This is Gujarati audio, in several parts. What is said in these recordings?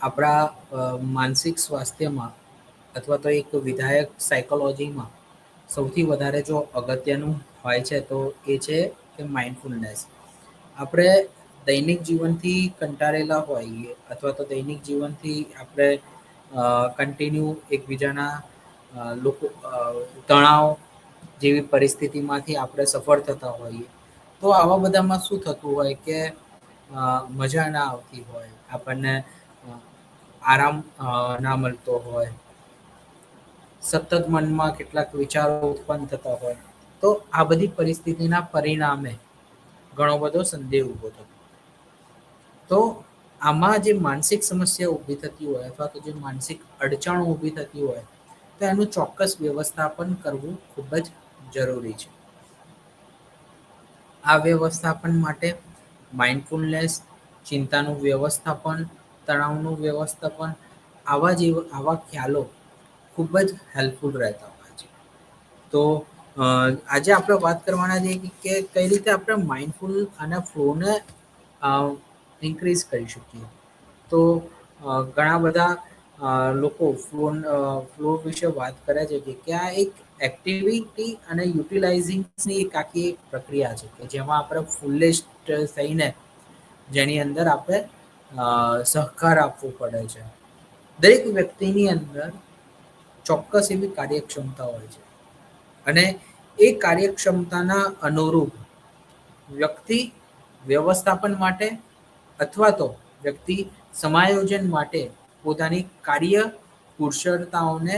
આપણા માનસિક સ્વાસ્થ્યમાં અથવા તો એક વિધાયક સાયકોલોજીમાં સૌથી વધારે જો અગત્યનું હોય છે તો એ છે કે માઇન્ડફુલનેસ. આપણે દૈનિક જીવનથી કંટાળેલા હોઈએ અથવા તો દૈનિક જીવનથી આપણે કન્ટિન્યુ એકબીજાના લોકો તણાવ જેવી પરિસ્થિતિમાંથી આપણે સફળ થતા હોઈએ, તો આવા બધામાં શું થતું હોય કે મજા ના આવતી હોય આપણને, આરામ ના મળતો હોય, સતત મનમાં કેટલાક વિચારો ઉત્પન્ન થતા હોય, તો આ બધી પરિસ્થિતિના પરિણામે ઘણો બધો સંદેહ ઉભો થતો. તો આમાં જે માનસિક સમસ્યા ઊભી થતી હોય અથવા તો જે માનસિક અડચણો ઊભી થતી હોય, તો એનું ચોક્કસ વ્યવસ્થાપન કરવું ખૂબ જ જરૂરી છે. આ વ્યવસ્થાપન માટે માઇન્ડફુલનેસ, ચિંતાનું વ્યવસ્થાપન, તણાવનું વ્યવસ્થાપન, આવા ખ્યાલો ખૂબ જ હેલ્પફુલ રહેતા હોય છે. તો આજે આપણે વાત કરવાના છે કે કઈ રીતે આપણે માઇન્ડફુલ અને ફ્લોને ઇન્ક્રીઝ કરી શકીએ. તો ઘણા બધા લોકો ફ્લો વિશે વાત કરે છે કે આ એક એક્ટિવિટી અને યુટિલાઇઝિંગની એક આખી પ્રક્રિયા છે કે જેમાં આપણે ફૂલેસ્ટ થઈને જેની અંદર આપણે સહકાર આપવો પડે છે. દરેક વ્યક્તિની અંદર ચોક્કસ એવી કાર્યક્ષમતા હોય છે અને એ કાર્યક્ષમતાના અનુરૂપ વ્યક્તિ વ્યવસ્થાપન માટે અથવા તો વ્યક્તિ સમાયોજન માટે પોતાની કાર્ય કુશળતાઓને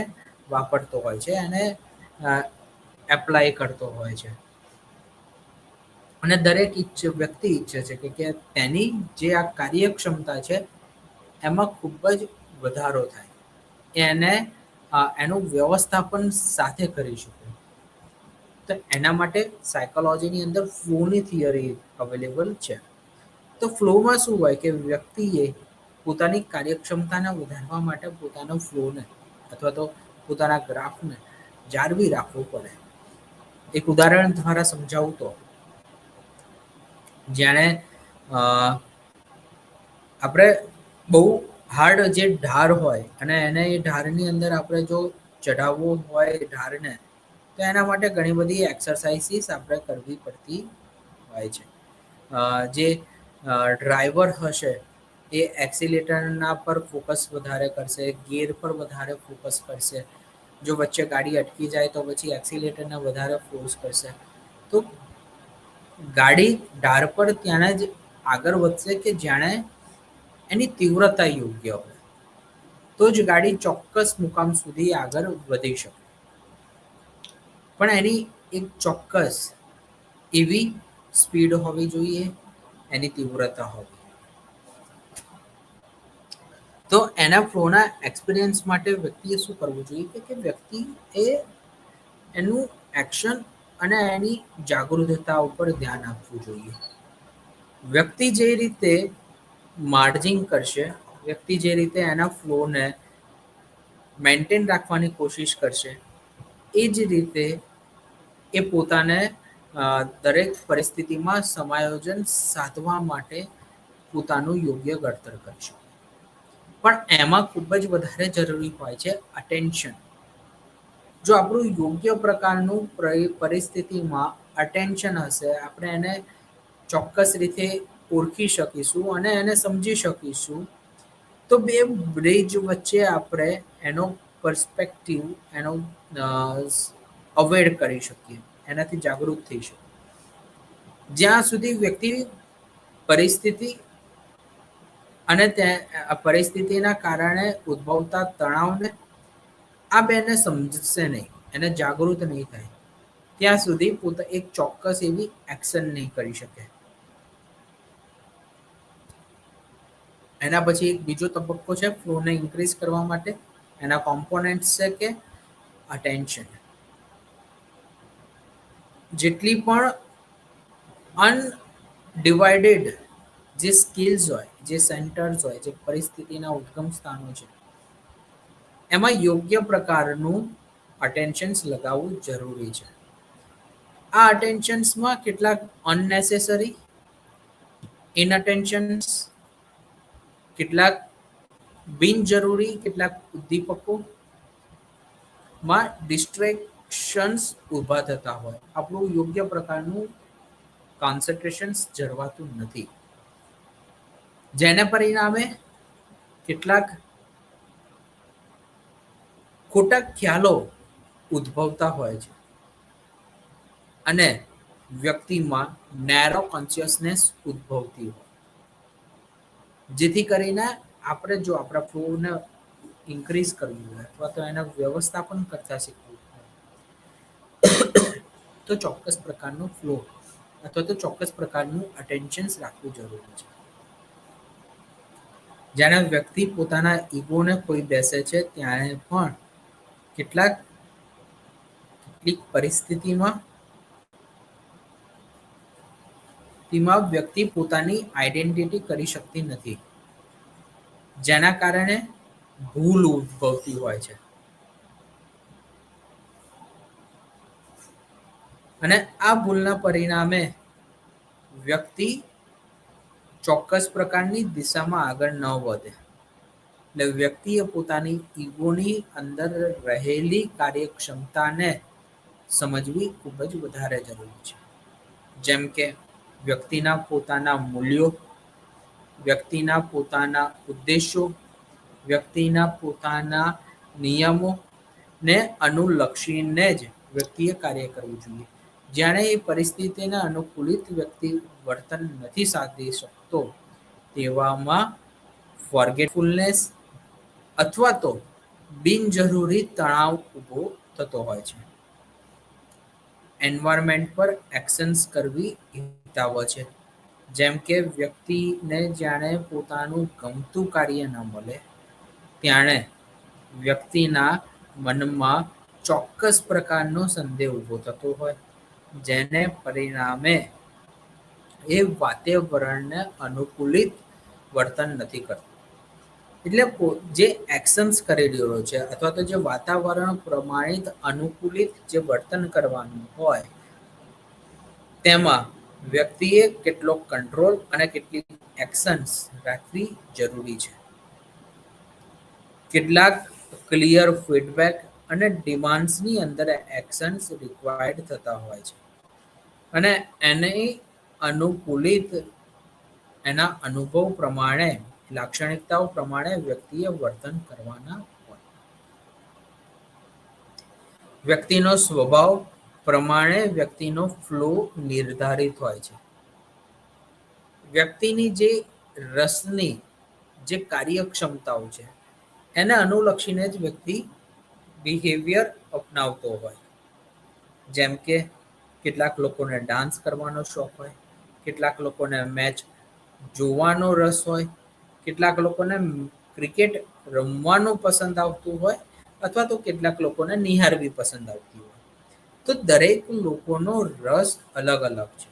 વાપરતો હોય છે અને એપ્લાય કરતો હોય છે. અને દરેક વ્યક્તિ ઈચ્છે છે કે તેની જે આ કાર્યક્ષમતા છે એમાં ખૂબ જ વધારો થાય, એને એનું વ્યવસ્થાપન સાથે કરી શકે. તો એના માટે સાયકોલોજીની અંદર ફ્લોની થિયરી અવેલેબલ છે. તો ફ્લોમાં શું હોય કે વ્યક્તિએ પોતાની કાર્યક્ષમતાને વધારવા માટે પોતાનો ફ્લોને અથવા તો પોતાના ગ્રાફને જાળવી રાખવું પડે. એક ઉદાહરણ દ્વારા સમજાવું તો જાણે આપણે બહુ હાર્ડ જે ઢાર હોય અને એને એ ઢારની અંદર આપણે જો ચઢાવવું હોય ઢારને, તો એના માટે ઘણી બધી એક્સરસાઇઝીસ આપણે કરવી પડતી હોય છે. જે ડ્રાઈવર હશે એ એક્સિલેટરના પર ફોકસ વધારે કરશે, ગિયર પર વધારે ફોકસ કરશે. જો વચ્ચે ગાડી અટકી જાય તો પછી એક્સિલેટરને વધારે ફોર્સ કરશે. તો ગાડી ઢાર પર ત્યાંને જ આગળ વધશે કે જાણે એની તીવ્રતા યોગ્ય હોય, તો જ ગાડી ચોક્કસ મુકામ સુધી આગળ વધી શકે. પણ એની એક ચોક્કસ એવી સ્પીડ હોવી જોઈએ, એની તીવ્રતા હોવી. તો એના ફ્લોના એક્સપિરિયન્સ માટે વ્યક્તિએ શું કરવું જોઈએ કે વ્યક્તિ એ એનું એક્શન અને એની જાગૃતતા ઉપર ધ્યાન આપવું જોઈએ. વ્યક્તિ જે રીતે માર્જિંગ કરશે, વ્યક્તિ જે રીતે એના ફ્લોને મેન્ટેન રાખવાની કોશિશ કરશે, એ જ રીતે એ પોતાને દરેક પરિસ્થિતિમાં સમાયોજન સાધવા માટે પોતાનું યોગ્ય ઘડતર કરશે. પણ એમાં ખૂબ જ વધારે જરૂરી હોય છે અટેન્શન. જો આપણું યોગ્ય પ્રકારનું પરિસ્થિતિમાં અટેન્શન હશે, આપણે એને ચોક્કસ રીતે ઓળખી શકીશું અને એને સમજી શકીશું, તો બે બ્રિજ વચ્ચે આપણે એનો પર્સપેક્ટિવ એનો અવોઇડ કરી શકીએ, એનાથી જાગૃત થઈ શકીએ. જ્યાં સુધી વ્યક્તિ પરિસ્થિતિ અને પરિસ્થિતિના કારણે ઉદ્ભવતા તણાવને આ બેને સમજશે નહીં, એને જાગૃત નહીં થાય, ત્યાં સુધી પોતે એક ચોક્કસ એવી એક્શન નહીં કરી શકે. એના પછી એક બીજો તબક્કો છે ફ્લોને ઇન્ક્રીઝ કરવા માટે. એના કોમ્પોનેન્ટ છે કે અટેન્શન. જેટલી પણ અનડિવાઇડેડ જે સ્કિલ્સ હોય, જે સેન્ટર્સ હોય, જે પરિસ્થિતિના ઉદ્ગમ સ્થાનો છે, એમાં યોગ્ય પ્રકારનું અટેન્શન્સ લગાવવું જરૂરી છે. આ અટેન્શન્સમાં કેટલાક અનનેસેસરી ઇનઅટેન્શન્સ, કેટલાક બિનજરૂરી કેટલાક ઉદ્દીપકોમાં ડિસ્ટ્રેક્શન્સ ઊભા થતા હોય, આપણું યોગ્ય પ્રકારનું કોન્સન્ટ્રેશન જળવાતું નથી, જેને પરિણામે કેટલાક ખોટા ખ્યાલો ઉદ્ભવતા હોય છે અને વ્યક્તિમાં નેરો કોન્શિયસનેસ ઉદ્ભવતી હોય, જેથી કરીને આપણે જો આપણા ફ્લોને ઇન્ક્રીઝ કરવું હોય અથવા તો એને વ્યવસ્થાપન કરતા શીખવું હોય, તો ચોક્કસ પ્રકારનો ફ્લો અથવા તો ચોક્કસ પ્રકારનું અટેન્શન રાખવું જરૂરી છે. જ્યારે વ્યક્તિ પોતાના ઈગોને ખોઈ બેસે છે ત્યારે પણ કેટલીક પરિસ્થિતિમાં વ્યક્તિ પોતાની આઈડેન્ટિટી કરી શકતી નથી, જેના કારણે ભૂલ ઉદ્ભવતી હોય છે. અને આ ભૂલના પરિણામે વ્યક્તિ ચોક્કસ પ્રકારની દિશામાં આગળ ન વધે. એટલે વ્યક્તિએ પોતાની ઈગોની અંદર રહેલી કાર્યક્ષમતાને સમજવી ખૂબ જ વધારે જરૂરી છે. જેમ કે વ્યક્તિના પોતાના મૂલ્યો, વ્યક્તિના પોતાના ઉદ્દેશો, વ્યક્તિના પોતાના નિયમો ને અનુલક્ષીને જ વ્યક્તિએ કાર્ય કરવું જોઈએ. જ્યારે એ પરિસ્થિતિને અનુકૂલિત વ્યક્તિ વર્તન નથી સાધી શકતો, તેવામાં ફોરગેટફુલનેસ અથવા તો બિનજરૂરી તણાવ ઊભો થતો હોય છે. એન્વાયરમેન્ટ પર એક્શન્સ કરવી હિતાવહ છે. જેમ કે વ્યક્તિને જાણે પોતાનું ગમતું કાર્ય ન મળે, ત્યારે વ્યક્તિના મનમાં ચોક્કસ પ્રકારનો સંદેહ ઊભો થતો હોય, જેને પરિણામે એ વાતાવરણને અનુકૂલિત વર્તન નથી કરતું. એટલે જે એક્શન્સ કરી રહ્યો છે અથવા તો જે વાતાવરણ પ્રમાણિત અનુકૂલિત જે વર્તન કરવાનું હોય, તેમાં વ્યક્તિએ કેટલો કંટ્રોલ અને કેટલીક એક્શન્સ રાખવી જરૂરી છે. કેટલાક ક્લિયર ફીડબેક અને ડિમાન્ડ્સની અંદર એક્શન્સ રિક્વાયર્ડ થતા હોય છે અને એને અનુકૂલિત એના અનુભવ પ્રમાણે, લાક્ષણિકતાઓ પ્રમાણે વ્યક્તિએ વર્તન કરવાના હોય. વ્યક્તિનો સ્વભાવ પ્રમાણે વ્યક્તિનો ફ્લો નિર્ધારિત હોય છે. વ્યક્તિની જે રસની જે કાર્યક્ષમતાઓ છે, એને અનુલક્ષીને જ વ્યક્તિ બિહેવિયર અપનાવતો હોય. જેમ કે કેટલાક લોકોને ડાન્સ કરવાનો શોખ હોય, કેટલાક લોકોને મેચ જોવાનો રસ હોય, કેટલાક લોકોને ક્રિકેટ રમવાનું પસંદ આવતું હોય અથવા તો કેટલાક લોકોને નિહાળવી પસંદ આવતી હોય. તો દરેક લોકોનો રસ અલગ અલગ છે,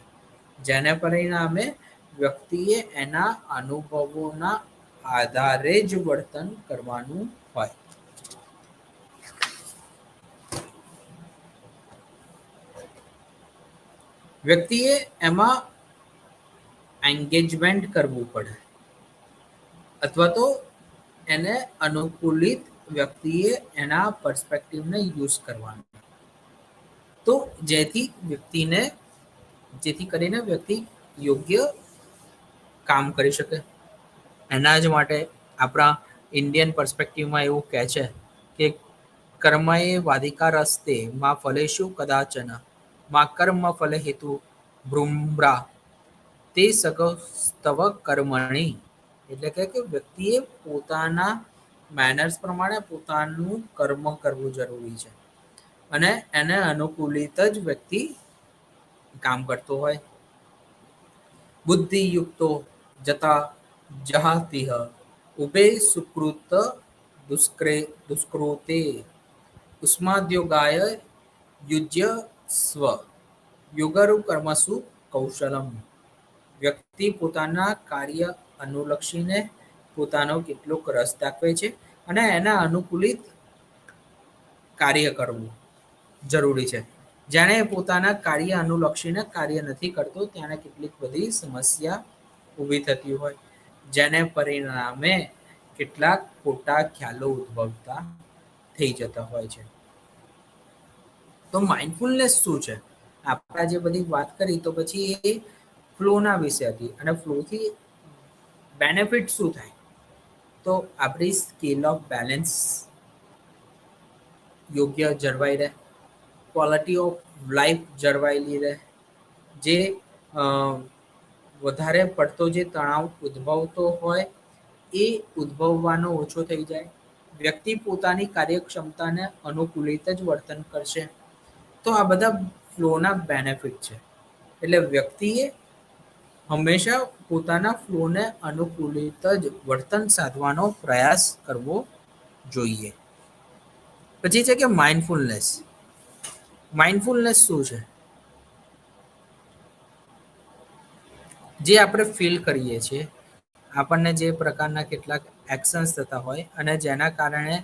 જેને પરિણામે વ્યક્તિએ એના અનુભવોના આધારે જ વર્તન કરવાનું હોય. વ્યક્તિએ એમાં એન્ગેજમેન્ટ કરવું પડે અથવા તો એને અનુકૂલિત વ્યક્તિએ એના પર્સપેક્ટિવને યુઝ કરવાનું, તો જેથી કરીને વ્યક્તિ યોગ્ય કામ કરી શકે. એના જ માટે આપણા ઇન્ડિયન પર્સપેક્ટિવમાં એવું કહે છે કે કર્મએ વાધિકારસ્તે માં ફલેષુ કદાચન માં કર્મ ફલે હેતુ ભ્રુમ્રા તે સગસ્તવ કર્મણી. એટલે કે વ્યક્તિએ પોતાના મેનર્સ પ્રમાણે પોતાનું કર્મ કરવું જરૂરી છે અને એને અનુકૂલિત જ વ્યક્તિ કામ કરતો હોય. બુદ્ધિયુક્તો જતા જહાતિહ ઉભે સુકૃત દુષ્કૃતે ઉસ્માદ્યોગાય યુજ્ય સ્વ યોગરુ કર્મસુ કૌશલમ. વ્યક્તિ પોતાના કાર્ય અનુલક્ષીને પોતાનો કેટલોક રસ દાખવે છે અને એના અનુકૂલિત કાર્ય કરવું જરૂરી છે. જેણે પોતાના કાર્ય અનુલક્ષીને કાર્ય નથી કરતો, ત્યાં કેટલીક બધી સમસ્યા ઊભી થતી હોય, જેને પરિણામે કેટલાક ખોટા ખ્યાલો ઉદ્ભવતા થઈ જતા હોય છે. તો માઇન્ડફુલનેસ શું છે? આપણે જે બધી વાત કરી તો પછી એ ફ્લોના વિશે હતી, અને ફ્લોથી બેનિફિટ શું થાય? તો આપણી સ્કેલ ઓફ બેલેન્સ યોગ્ય જળવાઈ રહે, ક્વોલિટી ઓફ લાઈફ જળવાયેલી રહે, જે અ, વધારે પડતો જે તણાવ ઉદ્ભવતો હોય એ ઉદ્ભવવાનો ઓછો થઈ જાય. વ્યક્તિ પોતાની કાર્યક્ષમતાને અનુકૂલિત જ વર્તન કરશે. તો આ બધા ફ્લોના બેનિફિટ છે. એટલે વ્યક્તિએ હંમેશા પોતાના ફ્લોને અનુકૂલિત જ વર્તન સાધવાનો પ્રયાસ કરવો જોઈએ. પછી છે કે માઇન્ડફુલનેસ. માઇન્ડફુલનેસ શું છે? જે આપણે ફીલ કરીએ છીએ, આપણને જે પ્રકારના કેટલાક એક્શન્સ થતા હોય અને જેના કારણે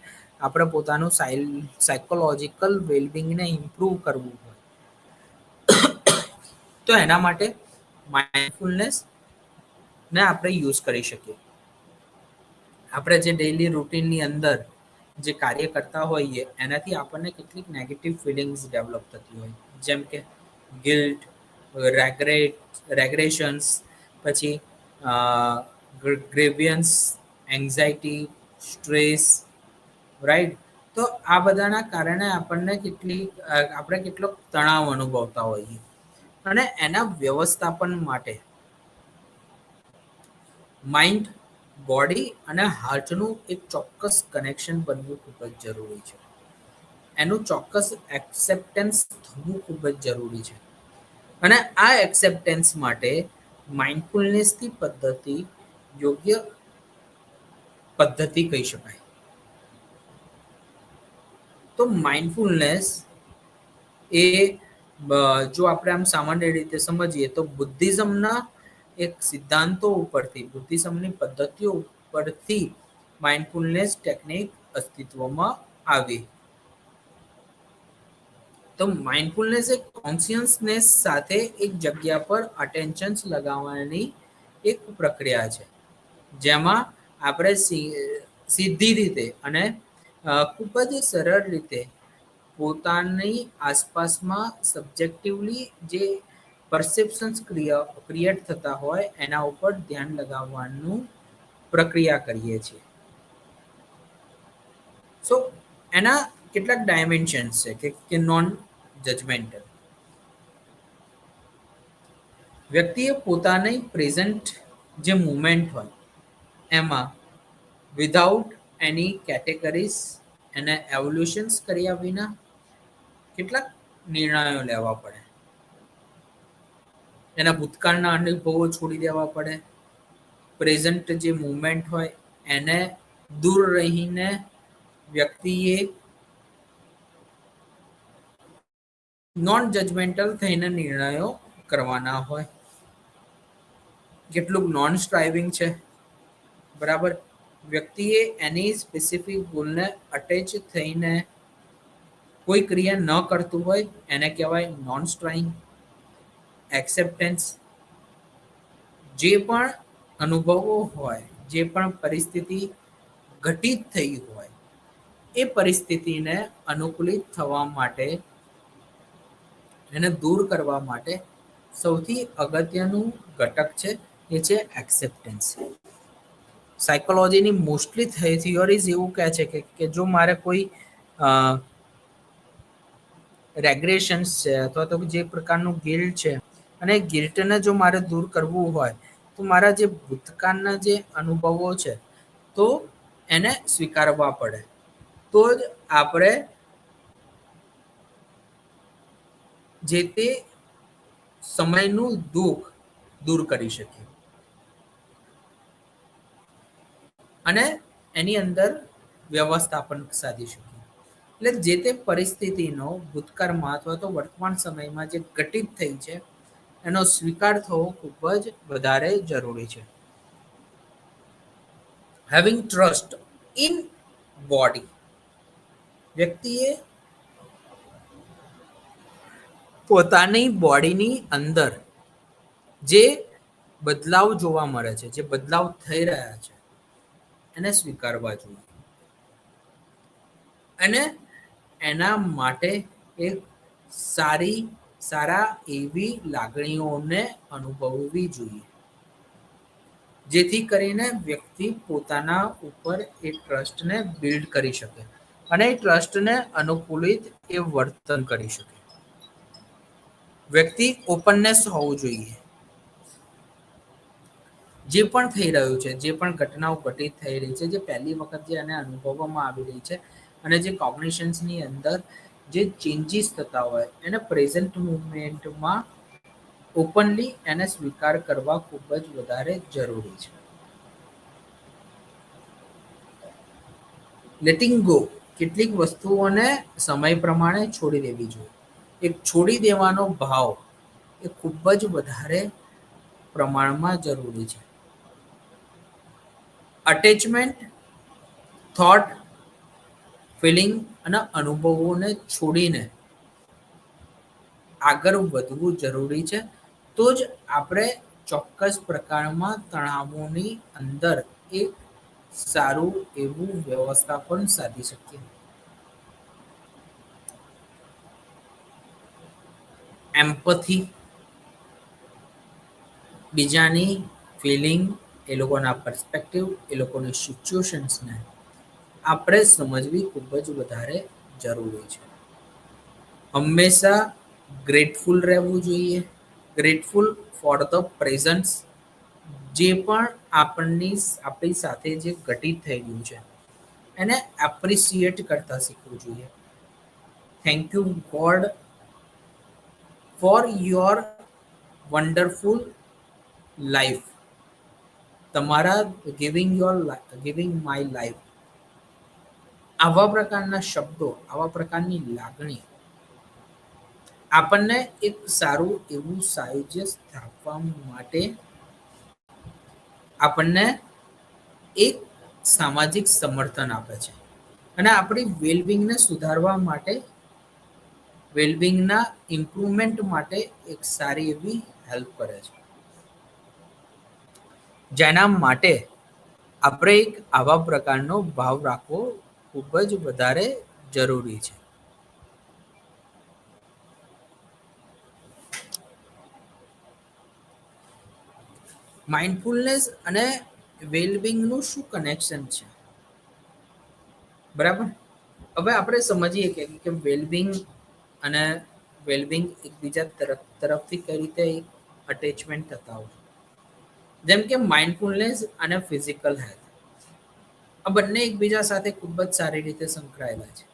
આપણે પોતાનું સાયકોલોજીકલ વેલબિંગને ઇમ્પ્રૂવ કરવું હોય, તો એના માટે માઇન્ડફુલનેસ ને આપણે યુઝ કરી શકીએ. આપણે જે ડેઇલી રૂટીનની અંદર જે કાર્ય કરતા હોઈએ એનાથી આપણને કેટલીક નેગેટિવ ફિલિંગ્સ ડેવલપ થતી હોય, જેમ કે ગિલ્ટ, રેગ્રેશન્સ, પછી ગ્રેવિયન્સ, એન્ઝાયટી, સ્ટ્રેસ, રાઈટ. તો આ બધાના કારણે આપણે કેટલો તણાવ અનુભવતા હોઈએ, અને એના વ્યવસ્થાપન માટે માઇન્ડ, બોડી અને હાર્ટનું એક ચોક્કસ કનેક્શન બનવું ખૂબ જ જરૂરી છે. એનું ચોક્કસ એક્સેપ્ટન્સ થવું ખૂબ જ જરૂરી છે. અને આ એક્સેપ્ટન્સ માટે માઇન્ડફુલનેસની પદ્ધતિ યોગ્ય પદ્ધતિ કહી શકાય. તો માઇન્ડફુલનેસ એ જો આપણે આમ સામાન્ય રીતે સમજીએ તો બુદ્ધિઝમના એક સિદ્ધાંતો ઉપરથી, બુદ્ધિઝમની પદ્ધતિઓ ઉપરથી માઇન્ડફુલનેસ ટેકનિક અસ્તિત્વમાં આવી. તો માઇન્ડફુલનેસ એક કોન્શિયસનેસ સાથે એક જગ્યા પર અટેન્શન લગાવવાની એક પ્રક્રિયા છે, જેમાં આપણે સીધી રીતે અને ખૂબ જ સરળ રીતે પોતાની આસપાસમાં સબ્જેક્ટિવલી જે પરસેપ્શન્સ ક્રિએટ થતા હોય એના ઉપર ધ્યાન લગાવવાનું પ્રક્રિયા કરીએ છીએ. સો એના કેટલાક ડાયમેન્શન્સ છે કે નોન જજમેન્ટલ. વ્યક્તિએ પોતાની પ્રેઝન્ટ જે મુમેન્ટ હોય એમાં વિધાઉટ એની કેટેગરીઝ એને એવોલ્યુશન્સ કર્યા વિના કેટલાક નિર્ણયો લેવા પડે. એના ભૂતકાળના અનુભવો છોડી દેવા પડે. પ્રેઝન્ટ જે મુમેન્ટ હોય એને દૂર રહીને વ્યક્તિએ નોન જજમેન્ટલ થઈને નિર્ણયો કરવાના હોય. કેટલુંક નોન સ્ટ્રાઇવિંગ છે, બરાબર. વ્યક્તિએ એની સ્પેસિફિક ગોલને અટેચ થઈને કોઈ ક્રિયા ન કરતું હોય એને કહેવાય નોન સ્ટ્રાઇંગ. એક્સેપ્ટન્સ, જે પણ અનુભવો હોય, જે પણ પરિસ્થિતિ ઘટિત થઈ હોય એ પરિસ્થિતિને અનુકૂલિત થવા માટે, એને દૂર કરવા માટે સૌથી અગત્યનું ઘટક છે એ છે એક્સેપ્ટન્સ. સાયકોલોજીની મોસ્ટલી થિયોરીઝ એવું કહે છે કે જો મારે કોઈ રેગ્રેશન્સ છે અથવા તો જે પ્રકારનું ગિલ્ટ છે, અને ગિલ્ટને જો મારે દૂર કરવું હોય તો મારા જે ભૂતકાળના જે અનુભવો છે તો એને સ્વીકારવા પડે. તો જ આપણે જે તે સમયનું દુઃખ દૂર કરી શકીએ અને એની અંદર વ્યવસ્થાપન સાધી શકીએ. એટલે જે તે પરિસ્થિતિનો ભૂતકાળમાં અથવા તો વર્તમાન સમયમાં જે ઘટિત થઈ છે એનો સ્વીકાર થવો ખૂબ જ વધારે જરૂરી છે. Having trust in body. વ્યક્તિએ પોતાની બોડીની અંદર જે બદલાવ જોવા મળે છે, જે બદલાવ થઈ રહ્યા છે એને સ્વીકારવા જોઈએ અને એના માટે એક સારા એવી લાગણીઓને અનુભવવી જોઈએ, જેથી કરીને વ્યક્તિ પોતાના ઉપર એ ટ્રસ્ટને બિલ્ડ કરી શકે અને એ ટ્રસ્ટને અનુકૂલિત એ વર્તન કરી શકે. વ્યક્તિ ઓપનનેસ હોવું જોઈએ. જે પણ થઈ રહ્યું છે, જે પણ ઘટનાઓ ઘટિત થઈ રહી છે, જે પહેલી વખત જે એને અનુભવવામાં આવી રહી છે અને જે કોગ્નિશન્સની અંદર જે ચેન્જીસ થતા હોય એને પ્રેઝન્ટ મુમેન્ટમાં ઓપનલી એને સ્વીકાર કરવા ખૂબ જ વધારે જરૂરી છે. લેટિંગ ગો કેટલીક વસ્તુઓને સમય પ્રમાણે છોડી દેવી જોઈએ. એક છોડી દેવાનો ભાવ એ ખૂબ જ વધારે પ્રમાણમાં જરૂરી છે. અટેચમેન્ટ, થોટ, ફિલિંગ અને અનુભવોને છોડીને આગળ વધવું જરૂરી છે. તો જ આપણે ચોક્કસ પ્રકારમાં તણાવોની અંદર એક સારું એવું વ્યવસ્થાપન સાધી શકીએ. એમ્પથી, બીજાની ફિલિંગ, એ લોકોના પર્સપેક્ટિવ, એ લોકોની સિચ્યુએશન્સને આપણે સમજવી ખૂબ જ વધારે જરૂરી છે. હંમેશા ગ્રેટફુલ રહેવું જોઈએ. Grateful for the presence. જે પણ આપણી સાથે જે ઘટિત થઈ ગયું છે એને એપ્રિસિએટ કરતા શીખવું જોઈએ. Thank you God for your wonderful life. તમારા ગિવિંગ માય લાઈફ. આવા પ્રકારના શબ્દો, આવા પ્રકારની લાગણી આપણને એક સારું એવું સાયુજ્ય સ્થાપવા માટે આપણને એક સામાજિક સમર્થન આપે છે અને આપણી વેલબિંગને સુધારવા માટે, વેલબિંગના ઇમ્પ્રુવમેન્ટ માટે એક સારી એવી હેલ્પ કરે છે. જેના માટે આપણે એક આવા પ્રકારનો ભાવ રાખવો ખૂબ જ વધારે જરૂરી છે. માઇન્ડફુલનેસ અને વેલબિંગનું શું કનેક્શન છે? બરાબર. હવે આપણે સમજીએ કે વેલબિંગ અને વેલબિંગ એકબીજા તરફથી કઈ રીતે અટેચમેન્ટ થતા હોય. જેમ કે માઇન્ડફુલનેસ અને ફિઝિકલ હેલ્થ, આ બંને એકબીજા સાથે ખૂબ જ સારી રીતે સંકળાયેલા છે.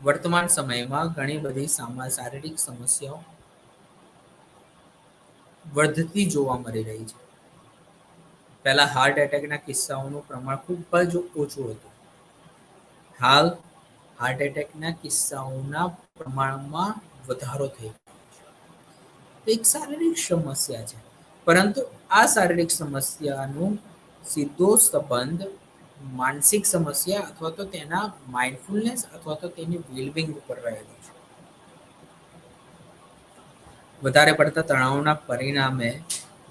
વર્તમાન સમયમાં ઘણી બધી શારીરિક સમસ્યાઓ વધતી જોવા મળી રહી છે. પહેલા હાર્ટ એટેકના કિસ્સાઓનું પ્રમાણ ખૂબ જ ઓછું હતું. હાલ હાર્ટ એટેકના કિસ્સાઓના પ્રમાણમાં વધારો થઈ ગયો છે. એક શારીરિક સમસ્યા છે, પરંતુ આ શારીરિક સમસ્યાનું સીધો સંબંધ માનસિક સમસ્યા અથવા તો તેના માઇન્ડફુલનેસ અથવા તો તેની વેલબિંગ ઉપર રહેલો છે. વધારે પડતા તણાવના પરિણામે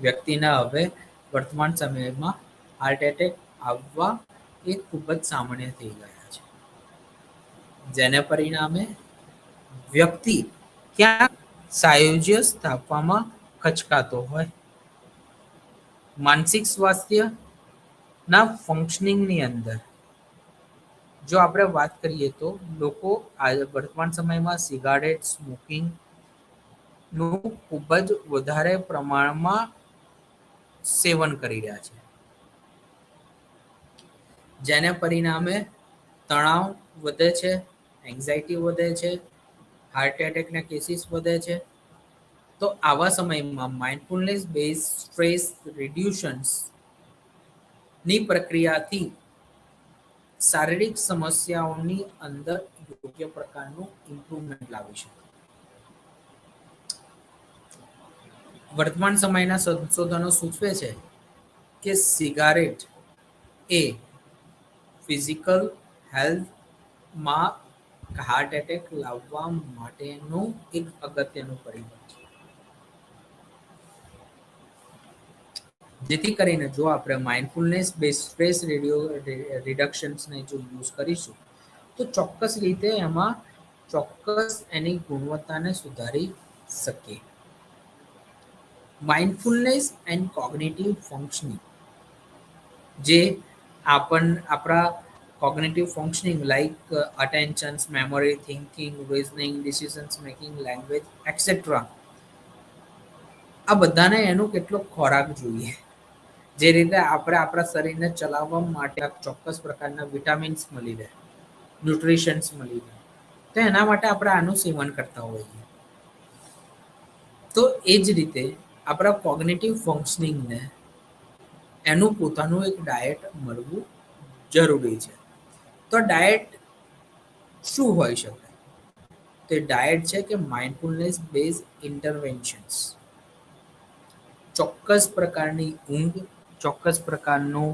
વ્યક્તિના હવે વર્તમાન સમયમાં હાર્ટ એટેક આવવા એ ખૂબ જ સામાન્ય થઈ ગયા છે. જેને પરિણામે વ્યક્તિ ક્યાં સાયુજ્ય સ્થાપવામાં ખચકાતો હોય. માનસિક સ્વાસ્થ્ય ના ફંક્શનિંગની અંદર જો આપણે વાત કરીએ તો લોકો વર્તમાન સમયમાં સિગારેટ, સ્મોકિંગ નું ખૂબ જ વધારે પ્રમાણમાં સેવન કરી રહ્યા છે. જેને પરિણામે તણાવ વધે છે, એન્ઝાયટી વધે છે, હાર્ટ એટેકના કેસીસ વધે છે. તો આવા સમયમાં માઇન્ડફુલનેસ બેઝ સ્ટ્રેસ રિડ્યુશન્સ ની પ્રક્રિયાથી શારીરિક સમસ્યાઓની અંદર યોગ્ય પ્રકારનું ઇમ્પ્રુવમેન્ટ લાવી શકે. વર્તમાન સમયના સંશોધનો સૂચવે છે કે સિગારેટ એ ફિઝિકલ હેલ્થમાં હાર્ટ એટેક લાવવા માટેનું એક અગત્યનું પરિબળ છે. જેથી કરીને જો આપણે માઇન્ડફુલનેસ બેઝ સ્ટ્રેસ રિડક્શન્સને જો યુઝ કરીશું તો ચોક્કસ રીતે એમાં ચોક્કસ એની ગુણવત્તાને સુધારી શકીએ. માઇન્ડફુલનેસ એન્ડ કોગ્નિટિવ ફંક્શનિંગ, જે આપણા cognitive functioning like attentions, memory, thinking, reasoning, decisions making, language etcetera, આ બધાને એનો કેટલો ખોરાક જોઈએ. જે રીતે આપણે આપણા શરીરને ચલાવવા માટે ચોક્કસ પ્રકારના વિટામિન્સ મળી રહે, ન્યુટ્રિશન્સ મળી રહે, તો એના માટે આપણે આનું સેવન કરતા હોઈએ. તો એ જ રીતે આપણા કોગ્નિટિવ ફંક્શનિંગને એનું પોતાનું એક ડાયટ મળવું જરૂરી છે. તો ડાયટ શું હોઈ શકે? તો ડાયટ છે કે માઇન્ડફુલનેસ બેઝ ઇન્ટરવેન્શન્સ, ચોક્કસ પ્રકારની ઊંઘ, ચોક્કસ પ્રકારનું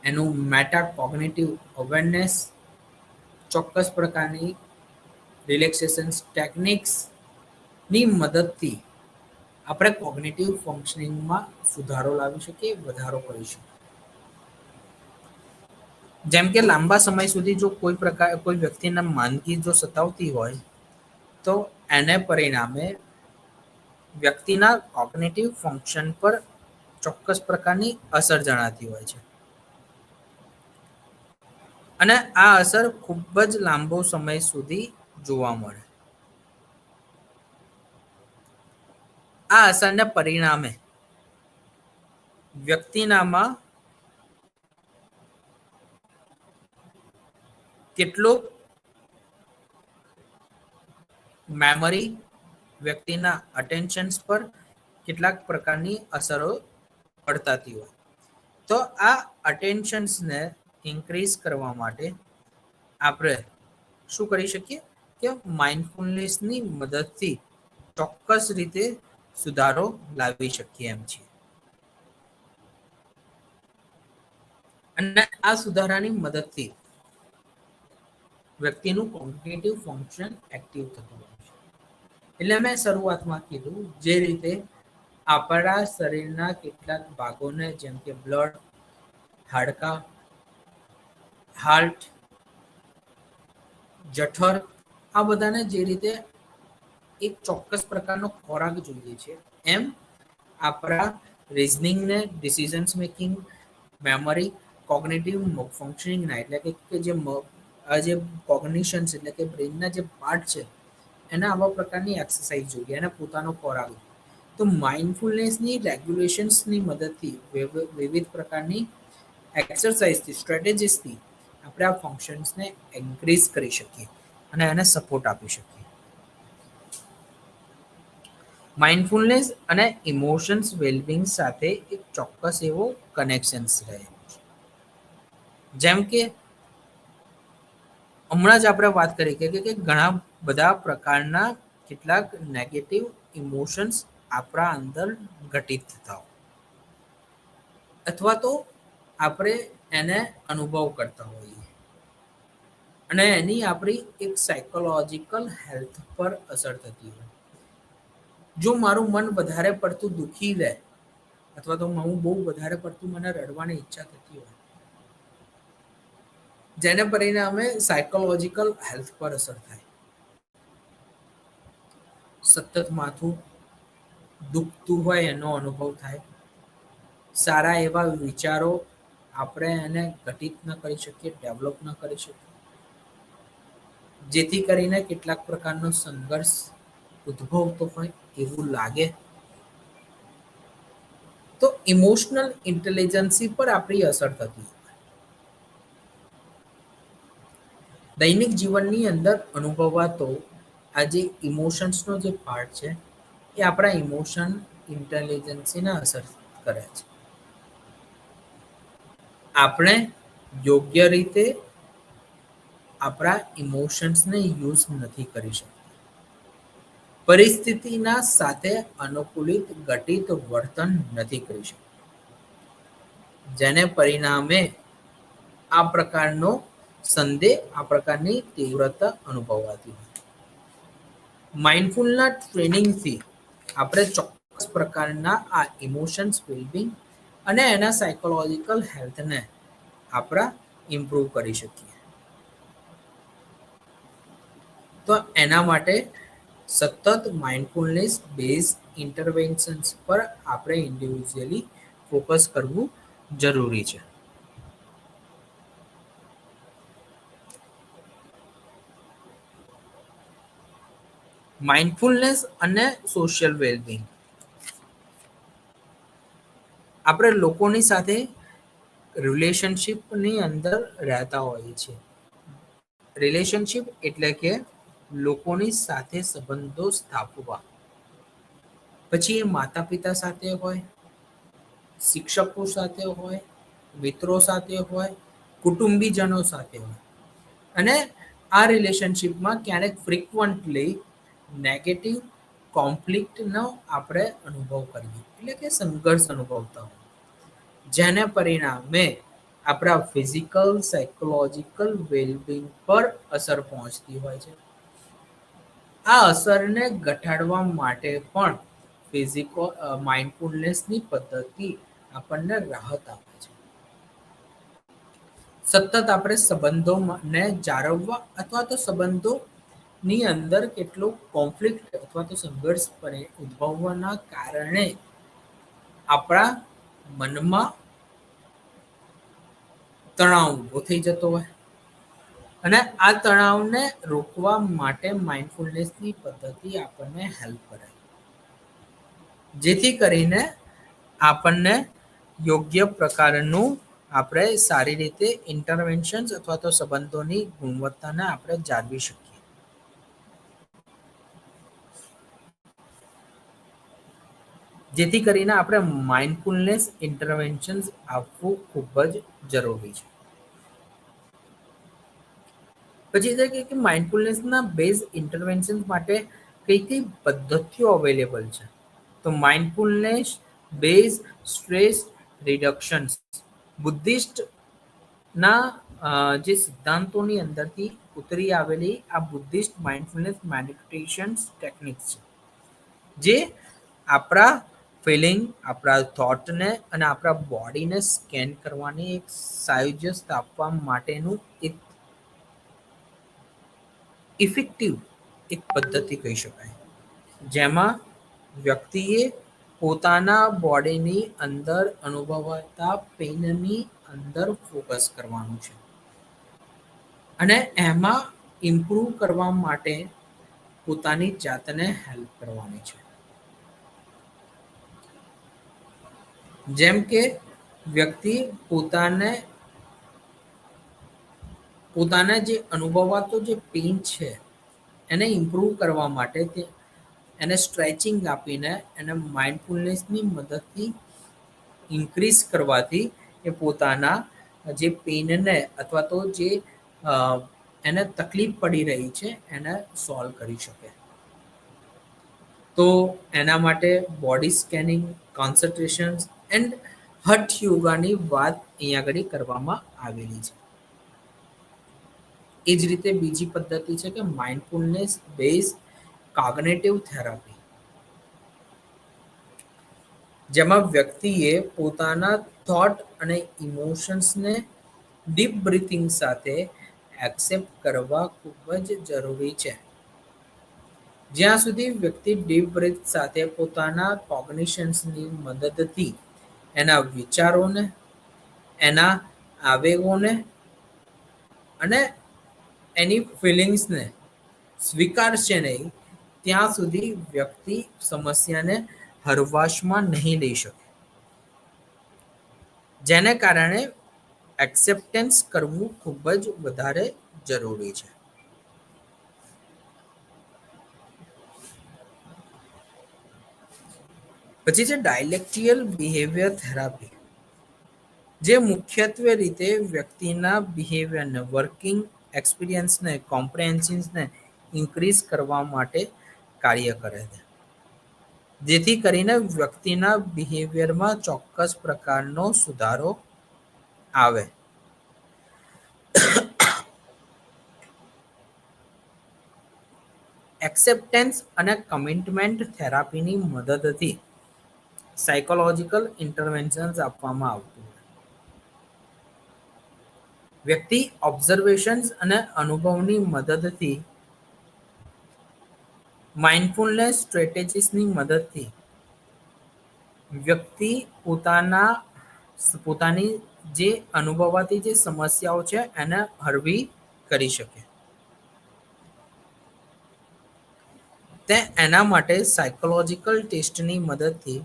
એનું મેટા કોગ્નિટિવ અવેરનેસ, ચોક્કસ પ્રકારની રિલેક્સેશન ટેકનિક્સની મદદથી આપણે કોગ્નિટિવ ફંક્શનિંગમાં સુધારો લાવી શકીએ, વધારો કરી શકીએ. જેમ કે લાંબા સમય સુધી જો કોઈ વ્યક્તિના માંદગી જો સતાવતી હોય તો એને પરિણામે વ્યક્તિના કોગ્નિટિવ ફંક્શન પર ચોક્કસ પ્રકારની અસર જણાતી હોય છે. અને આ અસર ખૂબ જ લાંબો સમય સુધી જોવા મળે. આ અસરને પરિણામે વ્યક્તિનામાં કેટલોક મેમરી, વ્યક્તિના અટેન્શન્સ પર કેટલાક પ્રકારની અસરો પડતાતી હોય. તો આ અટેન્શન્સને ઇન્ક્રીઝ કરવા માટે આપણે શું કરી શકીએ કે માઇન્ડફુલનેસની મદદથી ચોક્કસ રીતે સુધારો લાવી શકીએ એમ છીએ. અને આ સુધારાની મદદથી વ્યક્તિનું કોગ્નિટિવ ફંક્શન એક્ટિવ થતું હોય છે. એટલે મેં શરૂઆતમાં કીધું જે રીતે આપણા શરીરના કેટલાક ભાગોને જેમ કે બ્લડ, હાડકા, હાર્ટ, જઠર, આ બધાને જે રીતે એક ચોક્કસ પ્રકારનો ખોરાક જોઈએ છે, એમ આપણા રિઝનિંગને, ડિસિઝન્સ મેકિંગ, મેમરી, કોગ્નિટિવ ફંક્શનિંગના એટલે કે જે કોગ્નિશન્સ એટલે કે બ્રેઇનના જે પાર્ટ છે એને આવા પ્રકારની એક્સરસાઇઝ જોઈએ, એને પોતાનો ખોરાક. તો માઇન્ડફુલનેસની રેગ્યુલેશન્સની મદદથી વિવિધ પ્રકારની એક્સરસાઇઝથી, સ્ટ્રેટેજીસથી આપણે આ ફંક્શન્સને ઇન્ક્રીઝ કરી શકીએ અને એને સપોર્ટ આપી શકીએ. માઇન્ડફુલનેસ અને ઇમોશન્સ વેલબિંગ સાથે એક ચોક્કસ એવો કનેક્શન્સ રહે છે. જેમ કે હમણાં જ આપણે વાત કરી કે ઘણા બધા પ્રકારના કેટલાક નેગેટિવ ઇમોશન્સ આપણા અંદર ઘટિત થતા હોય અથવા તો આપણે એને અનુભવ કરતા હોઈએ અને એની આપણી એક સાયકોલોજીકલ હેલ્થ પર અસર થતી હોય. જો મારું મન વધારે પડતું દુખી રહે અથવા તો હું બહુ વધારે પડતું મને રડવાની ઈચ્છા થતી હોય, જેને પરિણામે સાયકોલોજીકલ હેલ્થ પર અસર થાય. સતત માથું દુખતું હોય એનો અનુભવ થાય. સારા એવા વિચારો આપણે એને ઘટિત ન કરી શકીએ, ડેવલપ ન કરી શકીએ, જેથી કરીને કેટલાક પ્રકારનો સંઘર્ષ ઉદ્ભવતો હોય એવું લાગે. તો ઇમોશનલ ઇન્ટેલિજન્સી પર આપણી અસર થતી. દૈનિક જીવનની અંદર અનુભવાતો આ જે ઇમોશન્સનો જે પાર્ટ છે એ આપણા ઇમોશન ઇન્ટેલિજન્સીને અસર કરે છે. આપણે યોગ્ય રીતે આપણા ઇમોશન્સને યુઝ નથી કરી શકતા. પરિસ્થિતિના સાથે અનુકૂલિત ઘટિત વર્તન નથી કરી શકતા. જેને પરિણામે આ પ્રકારનો સંદેહ, આ પ્રકારની તીવ્રતા અનુભવાતી હોય. માઇન્ડફુલના ટ્રેનિંગથી આપણે પ્રકારના આ ઇમોશન્સ વેલબિંગ અને એના સાયકોલોજીકલ હેલ્થને આપણા ઇમ્પ્રૂવ કરી શકીએ. તો એના માટે સતત માઇન્ડફુલનેસ બેઝ ઇન્ટરવેન્શન્સ પર આપણે ઇન્ડિવિજ્યુઅલી ફોકસ કરવું જરૂરી છે. માઇન્ડફુલનેસ અને સોશિયલ વેલબિંગ. આપણે લોકોની સાથે રિલેશનશિપની અંદર રહેતા હોઈએ છીએ. રિલેશનશિપ એટલે કે લોકોની સાથે સંબંધો સ્થાપવા. પછી એ માતા પિતા સાથે હોય, શિક્ષકો સાથે હોય, મિત્રો સાથે હોય, કુટુંબીજનો સાથે હોય. અને આ રિલેશનશિપમાં ક્યારેક ફ્રિકવન્ટલી નેગેટિવ કોન્ફ્લિક્ટનો આપણે અનુભવ કરીએ, એટલે કે સંઘર્ષ અનુભવતા હોય, જેને પરિણામે આપણા ફિઝિકલ સાયકોલોજીકલ વેલબિંગ પર અસર પહોંચતી હોય છે. આ અસરને ઘટાડવા માટે પણ ફિઝિકો માઇન્ડફુલનેસની પદ્ધતિ આપણને રાહત આપે છે. સતત આપણે સંબંધોને જાળવવા અથવા તો સંબંધોની અંદર કેટલો કોન્ફ્લિક્ટ અથવા તો સંઘર્ષ ઉદ્ભવવાના કારણે આપણા મનમાં તણાવ ઊભો થઈ જતો હોય. અને આ તણાવને રોકવા માટે માઇન્ડફુલનેસની પદ્ધતિ આપણને હેલ્પ કરે, જેથી કરીને આપણને યોગ્ય પ્રકારનું આપણે સારી રીતે ઇન્ટરવેન્શન્સ અથવા તો સંબંધોની ગુણવત્તાને આપણે જાળવી શકીએ. જેથી કરીને આપણે માઇન્ડફુલનેસ ઇન્ટરવેન્શન્સ આપવું ખૂબ જ જરૂરી છે. પછી છે કે માઇન્ડફુલનેસના બેઝ ઇન્ટરવેન્શન માટે કઈ કઈ પદ્ધતિઓ અવેલેબલ છે. તો માઇન્ડફુલનેસ બેઝ સ્ટ્રેસ રિડક્શન્સ બુદ્ધિસ્ટ ના જે સિદ્ધાંતોની અંદરથી ઉતરી આવેલી આ બુદ્ધિસ્ટ માઇન્ડફુલનેસ મેડિટેશન્સ ટેકનિક્સ છે, જે આપણા ફિલિંગ, આપણા થોટને અને આપણા બોડીને સ્કેન કરવાની એક સાયુજ્ય સ્થાપવા માટેનું એક ઇફેક્ટિવ એક પદ્ધતિ કહી શકાય, જેમાં વ્યક્તિએ પોતાના બોડીની અંદર અનુભવાતા પેઇનની અંદર ફોકસ કરવાનું છે. અને એમાં ઇમ્પ્રૂવ કરવા માટે પોતાની જાતને હેલ્પ કરવાની છે. જેમ કે વ્યક્તિ પોતાના જે અનુભવાતો જે પેઇન છે એને ઇમ્પ્રૂવ કરવા માટે એને સ્ટ્રેચિંગ આપીને એને માઇન્ડફુલનેસની મદદથી ઇન્ક્રીઝ કરવાથી એ પોતાના જે પેઇનને અથવા તો જે એને તકલીફ પડી રહી છે એને સોલ્વ કરી શકે. તો એના માટે બોડી સ્કેનિંગ, કોન્સન્ટ્રેશન એન્ડ હઠ યોગાની વાત અહીંયા આગળ કરવામાં આવેલી છે. એ જ રીતે બીજી પદ્ધતિ છે કે માઇન્ડફુલનેસ બેઝ કોગ્નિટિવ થેરાપી, જેમાં વ્યક્તિએ પોતાના થોટ અને ઇમોશન્સને ડીપ બ્રીથિંગ સાથે એક્સેપ્ટ કરવા ખૂબ જ જરૂરી છે. જ્યાં સુધી વ્યક્તિ ડીપ બ્રીથ સાથે પોતાના કોગ્નિશન્સની મદદથી એના વિચારોને, એના આવેગોને અને એની ફિલિંગ્સને સ્વીકારશે નહીં, ત્યાં સુધી વ્યક્તિ સમસ્યાને હરવાશમાં નહીં લઈ શકે. જેને કારણે એક્સેપ્ટન્સ કરવું ખૂબ જ વધારે જરૂરી છે. પછી છે ડાયલેક્ટિયલ બિહેવિયર થેરાપી, જે મુખ્યત્વે રીતે વ્યક્તિના બિહેવિયરને, વર્કિંગ એક્સપિરિયન્સને, કોમ્પ્રેહેન્શન્સને ઇન્ક્રીઝ કરવા માટે કાર્ય કરે છે. જેથી કરીને વ્યક્તિના બિહેવિયરમાં ચોક્કસ પ્રકારનો સુધારો આવે. એક્સેપ્ટન્સ અને કમિટમેન્ટ થેરાપીની મદદથી સાયકોલોજીકલ ઇન્ટરવેન્શન્સ આપવામાં આવતું હોય. વ્યક્તિ ઓબ્ઝર્વેશન્સ અને અનુભવની મદદથી માઇન્ડફુલનેસ સ્ટ્રેટેજીસની મદદથી વ્યક્તિ પોતાની જે અનુભવાતી જે સમસ્યાઓ છે એને હળવી કરી શકે. તે એના માટે સાયકોલોજીકલ ટેસ્ટની મદદથી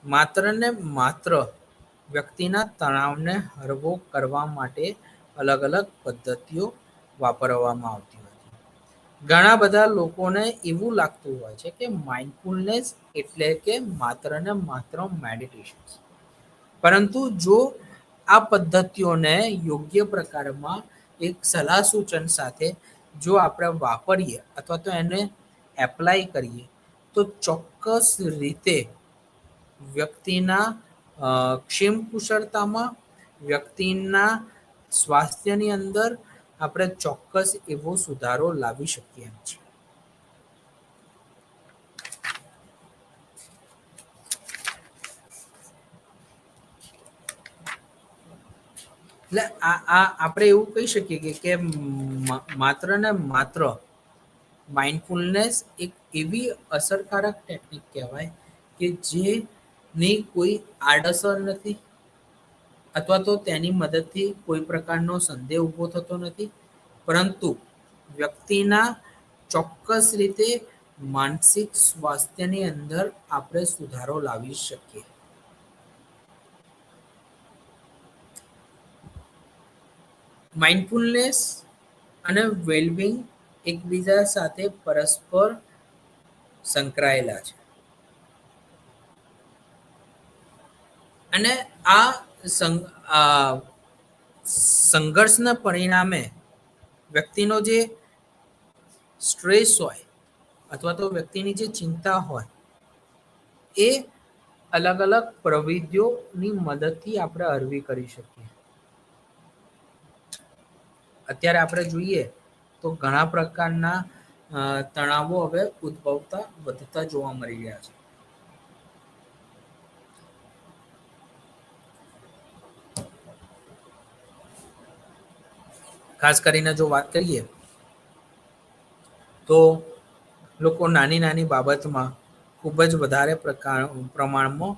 માત્ર ને માત્ર વ્યક્તિના તણાવને હળવો કરવા માટે અલગ અલગ પદ્ધતિઓ વાપરવામાં આવતી હોય છે. ઘણા બધા લોકોને એવું લાગતું હોય છે કે માઇન્ડફુલનેસ એટલે કે માત્ર ને માત્ર મેડિટેશન. પરંતુ જો આ પદ્ધતિઓને યોગ્ય પ્રકારમાં એક સલાહ સૂચન સાથે જો આપણે વાપરીએ અથવા તો એને એપ્લાય કરીએ તો ચોક્કસ રીતે વ્યક્તિના ક્ષેમ કુશળતામાં, વ્યક્તિના સ્વાસ્થ્યની અંદર આપણે ચોક્કસ એવો સુધારો લાવી શકીએ એમ છીએ. એટલે આપણે એવું કહી શકીએ કે માત્ર ને માત્ર માઇન્ડફુલનેસ એક એવી અસરકારક ટેકનિક કહેવાય કે જેની કોઈ આડઅસર નથી અથવા તો તેની મદદથી કોઈ પ્રકારનો સંદેહ ઊભો થતો નથી, પરંતુ વ્યક્તિના ચોક્કસ રીતે માનસિક સ્વાસ્થ્યની અંદર આપણે સુધારો લાવી શકીએ. માઇન્ડફુલનેસ અને વેલબિંગ એકબીજા સાથે પરસ્પર સંકળાયેલા છે. અને આ સંઘર્ષના પરિણામે વ્યક્તિનો જે સ્ટ્રેસ હોય અથવા તો વ્યક્તિની જે ચિંતા હોય એ અલગ અલગ પ્રવિધિઓની મદદથી આપણે હળવી કરી શકીએ. અત્યારે આપણે જોઈએ તો ઘણા પ્રકારના તણાવો હવે ઉદ્ભવતા વધતા જોવા મળી રહ્યા છે. ખાસ કરીને જો વાત કરીએ તો લોકો નાની નાની બાબતમાં ખૂબ જ વધારે પ્રમાણમાં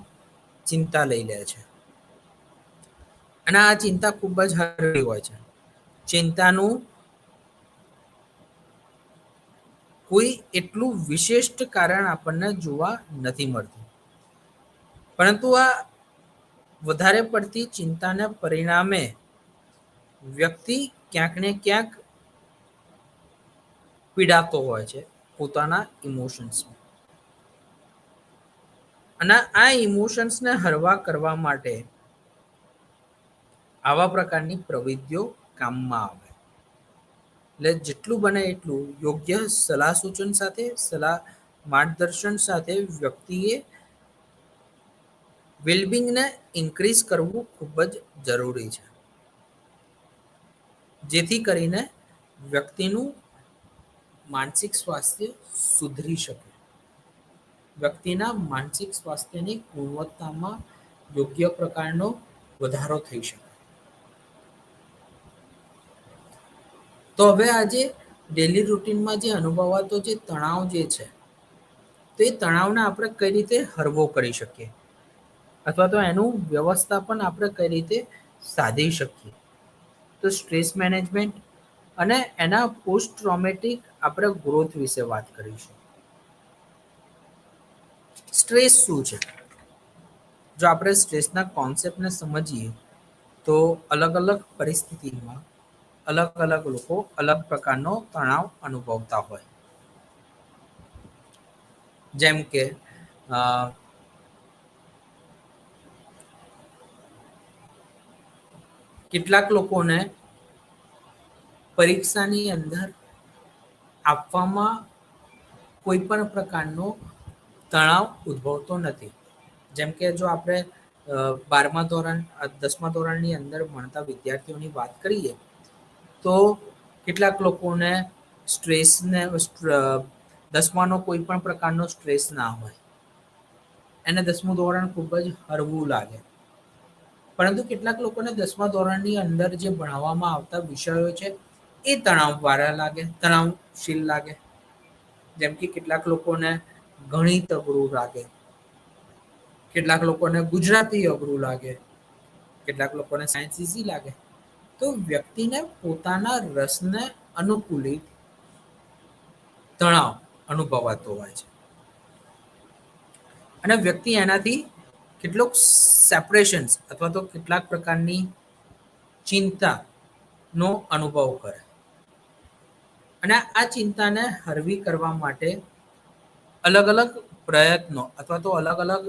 ચિંતા લઈ લે છે અને આ ચિંતા ખૂબ જ હળવી હોય છે. ચિંતાનું કોઈ એટલું વિશિષ્ટ કારણ આપણને જોવા નથી મળતું, પરંતુ આ વધારે પડતી ચિંતાને પરિણામે વ્યક્તિ ક્યાંક ને ક્યાંક પીડાતો હોય છે પોતાના ઇમોશન્સમાં. અને આ ઇમોશન્સને હળવા કરવા માટે આવા પ્રકારની પ્રવિધિઓ કામમાં આવે. એટલે જેટલું બને એટલું યોગ્ય સલાહ સૂચન સાથે, માર્ગદર્શન સાથે વ્યક્તિએ વેલબિંગને ઇન્ક્રીઝ કરવું ખૂબ જ જરૂરી છે, જેથી કરીને વ્યક્તિનું માનસિક સ્વાસ્થ્ય સુધરી શકે, વ્યક્તિના માનસિક સ્વાસ્થ્યની ગુણવત્તામાં યોગ્ય પ્રકારનો વધારો થઈ શકે. તો હવે આજે ડેલી રૂટીનમાં જે અનુભવાતો જે તણાવ જે છે તો એ તણાવને આપણે કઈ રીતે હળવો કરી શકીએ અથવા તો એનું વ્યવસ્થાપન આપણે કઈ રીતે સાધી શકીએ. તો સ્ટ્રેસ મેનેજમેન્ટ અને એના પોસ્ટ ટ્રોમેટિક આપણે ગ્રોથ વિશે વાત કરીશું. સ્ટ્રેસ શું છે? જો આપણે સ્ટ્રેસના કોન્સેપ્ટને સમજીએ તો અલગ અલગ પરિસ્થિતિમાં અલગ અલગ લોકો અલગ પ્રકારનો તણાવ અનુભવતા હોય. જેમ કે કેટલાક લોકોને પરીક્ષાની અંદર આપવામાં કોઈ પણ પ્રકારનો તણાવ ઉદ્ભવતો નથી. જેમ કે જો આપણે 12મા ધોરણ 10મા ધોરણની અંદર ભણતા વિદ્યાર્થીઓની વાત કરીએ તો કેટલાક લોકોને સ્ટ્રેસને 10માનો કોઈ પણ પ્રકારનો સ્ટ્રેસ ના હોય, એને 10મું ધોરણ ખૂબ જ હળવું લાગે. પરંતુ કેટલાક લોકોને 10મા ધોરણની અંદર જે ભણાવવામાં આવતા વિષયો છે એ તણાવવાળા લાગે, તણાવશીલ લાગે. જેમ કે કેટલાક લોકોને ગણિત અઘરું લાગે, કેટલાક લોકોને ગુજરાતી અઘરું લાગે, કેટલાક લોકોને સાયન્સ ઈઝી લાગે. તો વ્યક્તિને પોતાના રસને અનુકૂલિત તણાવ અનુભવાતો હોય છે. અને વ્યક્તિ એનાથી કેટલોક સેપરેશન્સ અથવા તો કેટલાક પ્રકારની ચિંતાનો અનુભવ કરે. અને આ ચિંતાને હળવી કરવા માટે અલગ અલગ પ્રયત્નો અથવા તો અલગ અલગ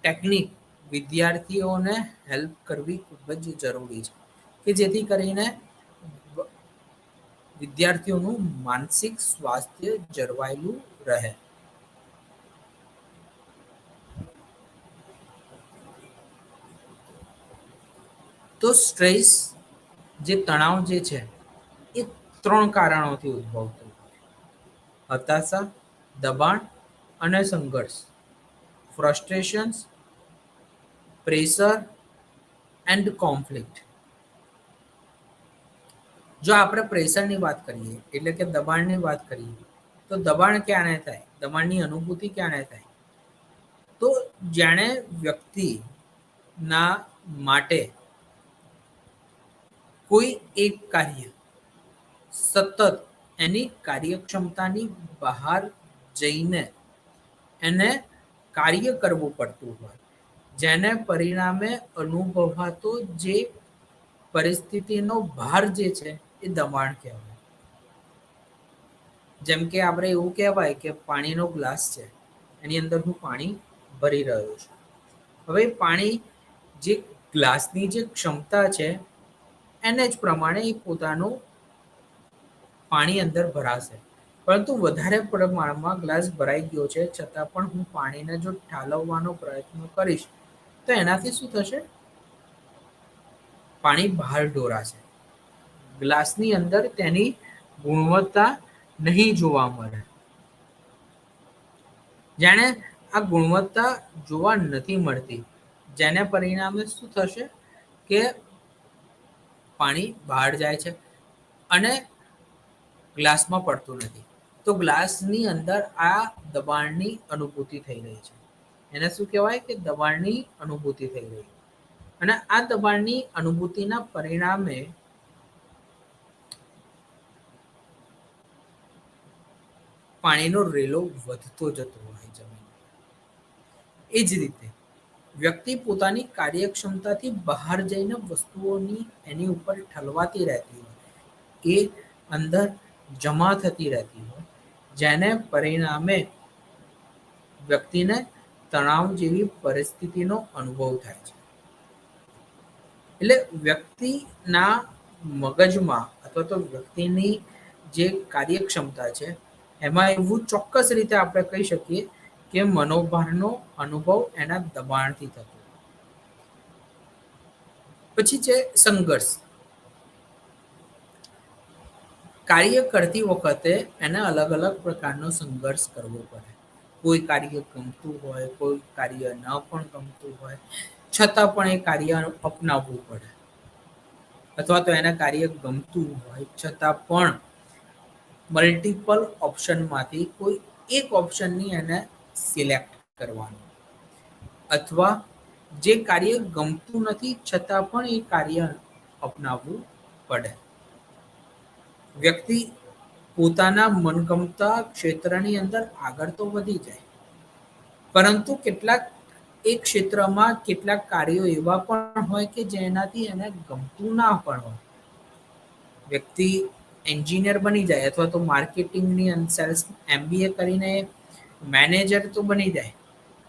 ટેકનિક વિદ્યાર્થીઓને હેલ્પ કરવી ખૂબ જ જરૂરી છે, કે જેથી કરીને વિદ્યાર્થીઓનું માનસિક સ્વાસ્થ્ય જળવાયેલું રહે. તો સ્ટ્રેસ જે તણાવ જે છે એ 3 કારણોથી ઉદ્ભવતું: હતાશા, દબાણ અને સંઘર્ષ. ફ્રસ્ટ્રેશન્સ, પ્રેશર એન્ડ કોન્ફ્લિક્ટ. જો આપણે પ્રેશરની વાત કરીએ એટલે કે દબાણની વાત કરીએ, તો દબાણ ક્યારે થાય, દબાણની અનુભૂતિ ક્યારે થાય? તો જાણે વ્યક્તિના માટે કોઈ એક કાર્ય સતત એની કાર્યક્ષમતાની બહાર જઈને એને કાર્ય કરવું પડતું હોય, જેને પરિણામે અનુભવાતો જે પરિસ્થિતિનો ભાર જે છે એ દબાણ કહેવાય. જેમ કે આપણે એવું કહેવાય કે પાણીનો ગ્લાસ છે, એની અંદર હું પાણી ભરી રહ્યો છું. હવે પાણી જે ગ્લાસની જે ક્ષમતા છે એને જ પ્રમાણે એ પોતાનું પાણી અંદર ભરાશે. પરંતુ વધારે પ્રમાણમાં ગ્લાસ ભરાઈ ગયો છે છતાં પણ હું પાણીને જો ઠાલવવાનો પ્રયત્ન કરીશ તો એનાથી શું થશે? પાણી બહાર ઢોળાશે. ગ્લાસની અંદર તેની ગુણવત્તા નહીં જોવા મળે. જાણે આ ગુણવત્તા જોવા નથી મળતી, જેને પરિણામે શું થશે કે પાણી બહાર જાય છે અને ગ્લાસમાં પડતું નથી. તો ગ્લાસની અંદર આ દબાણની અનુભૂતિ થઈ રહી છે. એને શું કહેવાય કે દબાણની અનુભૂતિ થઈ રહી. અને આ દબાણની અનુભૂતિના પરિણામે પાણીનો રેલો વધતો જતો હોય જમીન. એ જ રીતે વ્યક્તિ પોતાની કાર્યક્ષમતાથી બહાર જઈને વસ્તુઓની એની ઉપર ઠલવાતી રહેતી હોય, એ અંદર જમા થતી રહેતી હોય, જેને પરિણામે વ્યક્તિને તણાવ જેવી પરિસ્થિતિનો અનુભવ થાય છે. એટલે વ્યક્તિના મગજમાં અથવા તો વ્યક્તિની જે કાર્યક્ષમતા છે એમાં એવું ચોક્કસ રીતે આપણે કહી શકીએ કે મનોભારનો અનુભવ એના દબાણથી થતો. પછી છે સંઘર્ષ. કાર્ય કરતી વખતે એને અલગ અલગ પ્રકારનો સંઘર્ષ કરવો પડે. કોઈ કાર્ય ગમતું હોય, કોઈ કાર્ય ન પણ ગમતું હોય, છતાં પણ એ કાર્ય અપનાવવું પડે. અથવા તો એને કાર્ય ગમતું હોય છતાં પણ મલ્ટિપલ ઓપ્શનમાંથી કોઈ એક ઓપ્શનની એને સિલેક્ટ કરવાનું. અથવા જે કાર્ય ગમતું નથી છતાં પણ એ કાર્ય અપનાવવું પડે. વ્યક્તિ પોતાના મનગમતા ક્ષેત્રની અંદર આગળ તો વધી જાય, પરંતુ કેટલાક એ ક્ષેત્રમાં કેટલાક કાર્યો એવા પણ હોય કે જેનાથી એને ગમતું ના પણ હોય. વ્યક્તિ એન્જિનિયર બની જાય અથવા તો માર્કેટિંગની સેલ્સ MBA કરીને મેનેજર તો બની જાય,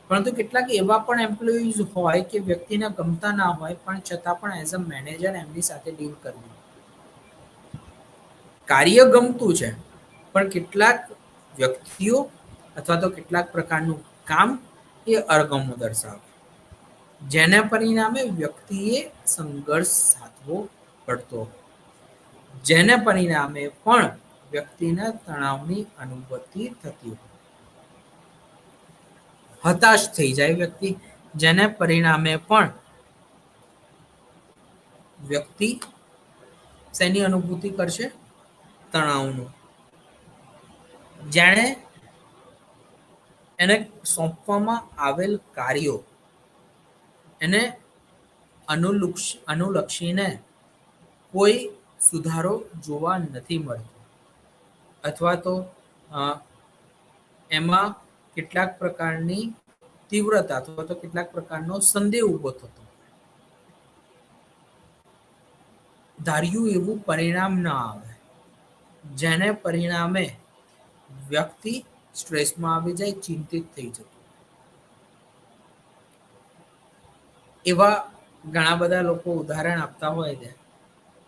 પરંતુ કેટલાક એવા પણ એમ્પ્લોઈઝ હોય કે વ્યક્તિને ગમતા ના હોય પણ છતાં પણ એઝ અ મેનેજર એમની સાથે ડીલ કરવું. કાર્ય ગમતું છે પણ કેટલાક વ્યક્તિઓ અથવા તો કેટલાક પ્રકારનું કામ એ અણગમો દર્શાવે, જેને પરિણામે વ્યક્તિએ સંઘર્ષ સાધવો પડતો, જેને પરિણામે પણ વ્યક્તિને તણાવની અનુભૂતિ થતી હોય. હતાશ થઈ જાય વ્યક્તિ, જેને પરિણામે પણ વ્યક્તિ શેની અનુભૂતિ કરશે? તણાવનું. જેણે એને સોંપવામાં આવેલ કાર્યો એને અનુલક્ષીને કોઈ સુધારો જોવા નથી મળતો, અથવા તો એમાં કેટલાક પ્રકારની તીવ્રતા અથવા તો કેટલાક પ્રકારનો સંદેહ ઊભો થતો, ધાર્યું એવું પરિણામ ન આવે, જેને પરિણામે વ્યક્તિ સ્ટ્રેસમાં આવી જાય, ચિંતિત થઈ જતું. એવા ઘણા બધા લોકો ઉદાહરણ આપતા હોય છે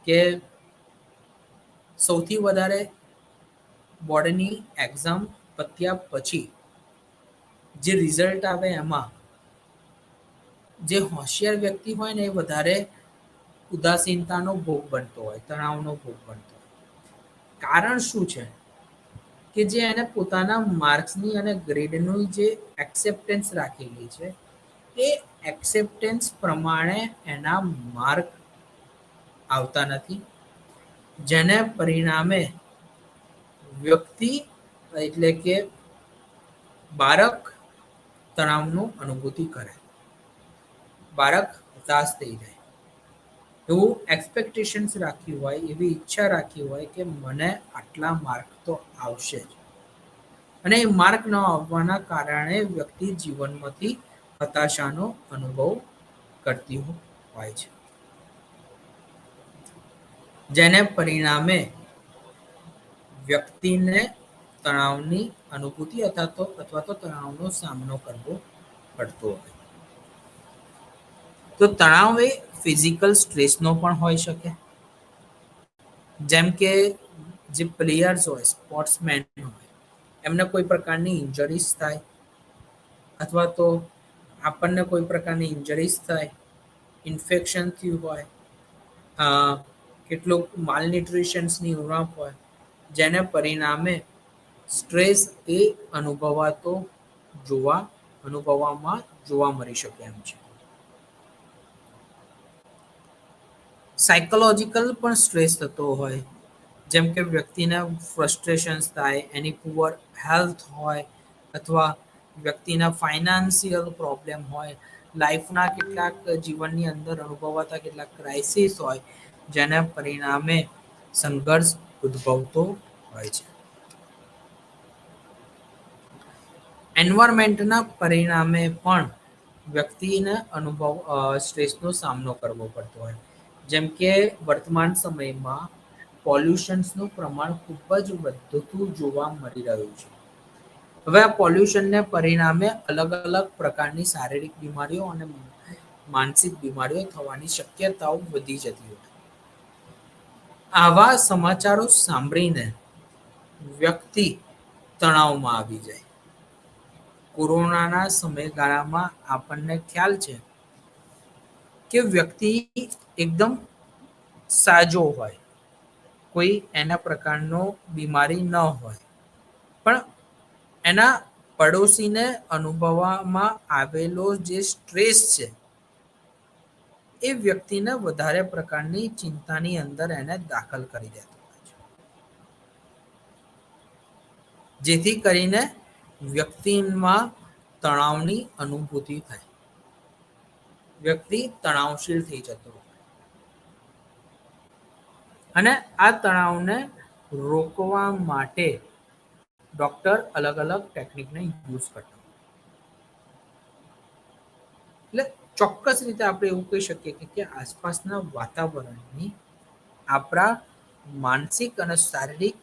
કે સૌથી વધારે બોર્ડની એક્ઝામ પત્યા પછી જે રિઝલ્ટ આવે એમાં જે હોશિયાર વ્યક્તિ હોય ને એ વધારે ઉદાસીનતાનો ભોગ બનતો હોય, તણાવનો ભોગ બનતો હોય. કારણ શું છે? કે જે એને પોતાના માર્ક્સની અને ગ્રેડની જે એક્સેપ્ટન્સ રાખેલી છે, એ એક્સેપ્ટન્સ પ્રમાણે એના માર્ક આવતા નથી, જેને પરિણામે વ્યક્તિ એટલે કે બાળક તણાવનું અનુભૂતિ કરે, બાળક હતાશ થઈ જાય, એવું એક્સપેક્ટેશન્સ રાખ્યું હોય, એવી ઈચ્છા રાખી હોય કે મને આટલા માર્ક તો આવશે જ, અને એ માર્ક ન આવવાના કારણે વ્યક્તિ જીવનમાંથી હતાશાનો અનુભવ કરતી હોય છે, જેને પરિણામે વ્યક્તિને તણાવની અનુભૂતિ અથવા તો તણાવનો સામનો કરવો પડતો હોય. તો તણાવ એ ફિઝિકલ સ્ટ્રેસનો પણ હોઈ શકે, જેમ કે જે પ્લેયર્સ હોય, સ્પોર્ટ્સમેન હોય, એમને કોઈ પ્રકારની ઇન્જરીઝ થાય, અથવા તો આપણને કોઈ પ્રકારની ઇન્જરીઝ થાય, ઇન્ફેક્શન થયું હોય, કેટલુંક માલન્યુટ્રિશન્સની ઉણપ હોય, જેને પરિણામે સ્ટ્રેસ એ અનુભવવામાં જોવા મળી શકે એમ છે. સાયકોલોજીકલ પણ સ્ટ્રેસ થતો હોય, જેમ કે વ્યક્તિને ફ્રસ્ટ્રેશન્સ થાય, એની પુઅર હેલ્થ હોય, અથવા વ્યક્તિના ફાઇનાન્સિયલ પ્રોબ્લેમ હોય, લાઈફના કેટલાક જીવનની અંદર અનુભવાતા કેટલાક ક્રાઇસિસ હોય, જેના પરિણામે સંઘર્ષ ઉદ્ભવતો હોય છે. એન્વાયરમેન્ટના પરિણામે પણ વ્યક્તિને સ્ટ્રેસનો સામનો કરવો પડતો હોય, જેમ કે વર્તમાન સમયમાં પોલ્યુશન્સનું પ્રમાણ ખૂબ જ વધતું જોવા મળી રહ્યું છે. હવે આ પોલ્યુશનને પરિણામે અલગ અલગ પ્રકારની શારીરિક બીમારીઓ અને માનસિક બીમારીઓ થવાની શક્યતાઓ વધી જતી હોય. આવા સમાચારો સાંભળીને વ્યક્તિ તણાવમાં આવી જાય. કોરોનાના સમયગાળામાં આપણને ખ્યાલ છે કે વ્યક્તિ એકદમ સાજો હોય, કોઈ એના પ્રકારનો બીમારી ન હોય, પણ એના પડોશીને અનુભવવામાં આવેલો જે સ્ટ્રેસ છે, એ વ્યક્તિને વધારે પ્રકારની ચિંતાની અંદર એને દાખલ કરી દેતો હોય છે, જેથી કરીને વ્યક્તિમાં તણાવની અનુભૂતિ થાય, વ્યક્તિ તણાવશીલ થઈ જતો હોય, અને આ તણાવને રોકવા માટે ડોક્ટર અલગ અલગ ટેકનિકને યુઝ કરતા હોય. એટલે ચોક્કસ રીતે આપણે એવું કહી શકીએ કે આસપાસના વાતાવરણની આપણા માનસિક અને શારીરિક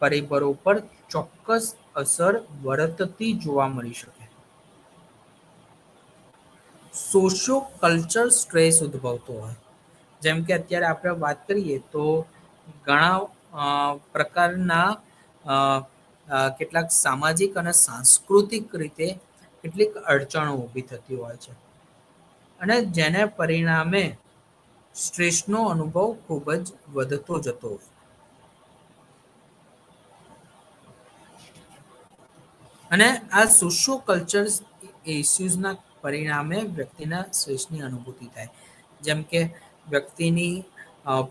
પરિબળો પર ચોક્કસ અસર વર્તતી જોવા મળી શકે. સોશિયો કલ્ચર સ્ટ્રેસ ઉદ્ભવતો હોય, જેમ કે અત્યારે આપણે વાત કરીએ તો ઘણા પ્રકારના કેટલાક સામાજિક અને સાંસ્કૃતિક રીતે કેટલીક અડચણો ઊભી થતી હોય છે, અને જેને પરિણામે સ્ટ્રેસનો અનુભવ ખૂબ જ વધતો જતો હોય. અને આ સોશિયો કલ્ચર એ ઇસ્યુઝના પરિણામે વ્યક્તિના સ્ટ્રેસની અનુભૂતિ થાય. જેમ કે વ્યક્તિની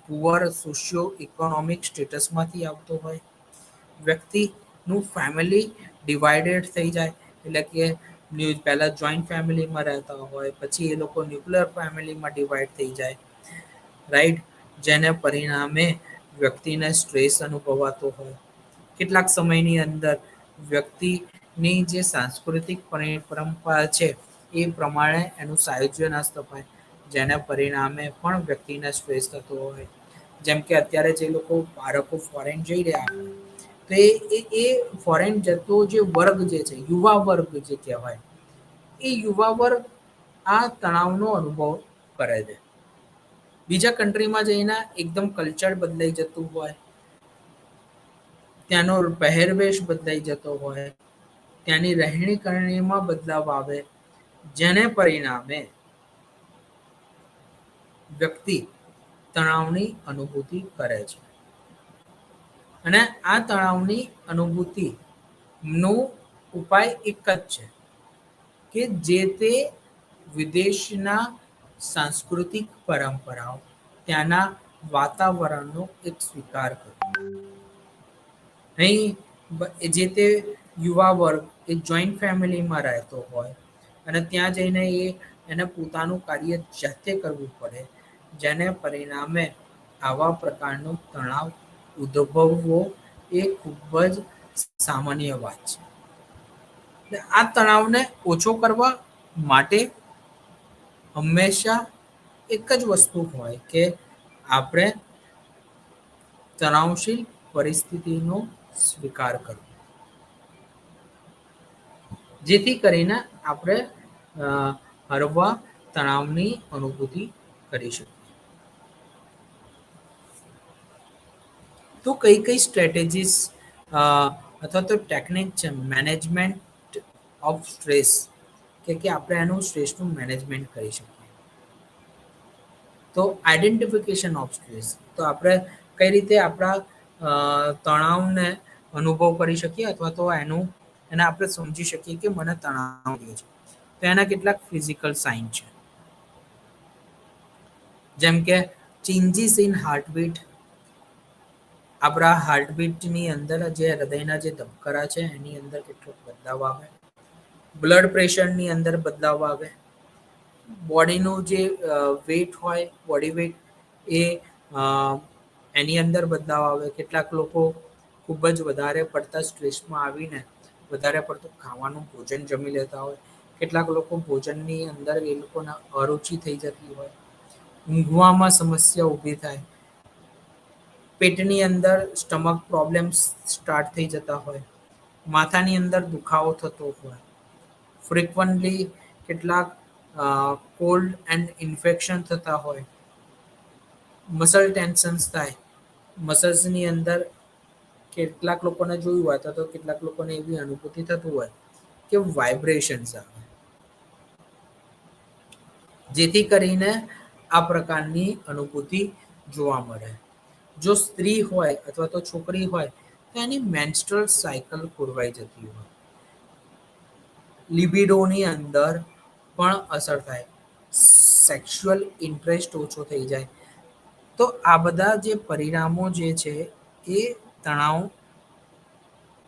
પુઅર સોશિયો ઇકોનોમિક સ્ટેટસમાંથી આવતો હોય, વ્યક્તિનું ફેમિલી ડિવાઇડેડ થઈ જાય, એટલે કે પહેલાં જોઈન્ટ ફેમિલીમાં રહેતા હોય, પછી એ લોકો ન્યુક્લિયર ફેમિલીમાં ડિવાઈડ થઈ જાય, રાઈટ, જેને પરિણામે વ્યક્તિને સ્ટ્રેસ અનુભવાતો હોય. કેટલાક સમયની અંદર વ્યક્તિની જે સાંસ્કૃતિક પરંપરા છે એ પ્રમાણે એનું સાયુજ્ય ના સ્થપાય, જેને પરિણામે પણ વ્યક્તિને સ્ટ્રેસ થતો હોય. જેમ કે અત્યારે જે લોકો બાળકો ફોરેન જઈ રહ્યા હોય, તો એ ફોરેન જતો જે વર્ગ જે છે, યુવા વર્ગ જે કહેવાય, એ યુવા વર્ગ આ તણાવનો અનુભવ કરે છે. બીજા કન્ટ્રીમાં જઈને એકદમ કલ્ચર બદલાઈ જતું હોય, ત્યાંનો પહેરવેશ બદલાઈ જતો હોય, ત્યાંની રહેણી કરણીમાં બદલાવ આવે, જેને પરિણામે વ્યક્તિ તણાવની અનુભૂતિ કરે છે. અને આ તણાવની અનુભૂતિનો ઉપાય એક જ છે કે જે તે વિદેશના સાંસ્કૃતિક પરંપરાઓ, ત્યાંના વાતાવરણનો એક સ્વીકાર કરવો. અહીં જે તે યુવા વર્ગ એ જોઈન્ટ ફેમિલીમાં રહેતો હોય અને ત્યાં જઈને એને પોતાનું કાર્ય જાતે કરવું પડે, જેને પરિણામે આવા પ્રકારનો તણાવ ઉદ્ભવવો એ ખૂબ જ સામાન્ય વાત છે. આ તણાવને ઓછો કરવા માટે હંમેશા એક જ વસ્તુ હોય કે આપણે તણાવશીલ પરિસ્થિતિનો સ્વીકાર કરવો, જેથી કરીને આપણે હળવા તણાવની અનુભૂતિ કરી શકીએ. તો કઈ કઈ સ્ટ્રેટેજીસ અથવા તો ટેકનિક છે મેનેજમેન્ટ ઓફ સ્ટ્રેસ, કે આપણે એનું સ્ટ્રેસનું મેનેજમેન્ટ કરી શકીએ? તો આઈડેન્ટિફિકેશન ઓફ સ્ટ્રેસ, તો આપણે કઈ રીતે આપણા તણાવને અનુભવ કરી શકીએ અથવા તો એને આપણે સમજી શકીએ કે મને તણાવ છે. તો એના કેટલાક ફિઝિકલ સાઇન છે, જેમ કે ચેન્જીસ ઇન હાર્ટબીટ, આપણા હાર્ટબીટની અંદર જે હૃદયના જે ધબકારા છે એની અંદર કેટલોક બદલાવ આવે, બ્લડ પ્રેશરની અંદર બદલાવ આવે, બોડીનું જે વેટ હોય, બોડી વેટ એ એની અંદર બદલાવ આવે. કેટલાક લોકો ખૂબ જ વધારે પડતા સ્ટ્રેસમાં આવીને વધારે પડતું ખાવાનું ભોજન જમી લેતા હોય, કેટલાક લોકો ભોજનની અંદર એ લોકોના અરુચિ થઈ જતી હોય, ઊંઘવામાં સમસ્યા ઊભી થાય, પેટની અંદર સ્ટમક પ્રોબ્લેમ્સ સ્ટાર્ટ થઈ જતા હોય, માથાની અંદર દુખાવો થતો હોય, ફ્રિકવન્ટલી કેટલાક કોલ્ડ એન્ડ ઇન્ફેક્શન થતા હોય, મસલ ટેન્શન્સ થાય, મસલ્સની અંદર કેટલાક લોકોને જોયું હોય તો કેટલાક લોકોને એવી અનુભૂતિ થતું હોય કે વાઇબ્રેશન્સ આવે, જેથી કરીને આ પ્રકારની અનુભૂતિ જોવા મળે. જો સ્ત્રી હોય અથવા તો છોકરી હોય તો એની મેન્સ્ટ્રલ સાયકલ ખોરવાઈ જતી હોય, લિબિડોની અંદર પણ અસર થાય, સેક્સ્યુઅલ ઇન્ટરેસ્ટ ઓછો થઈ જાય. તો આ બધા જે પરિણામો જે છે એ તણાવ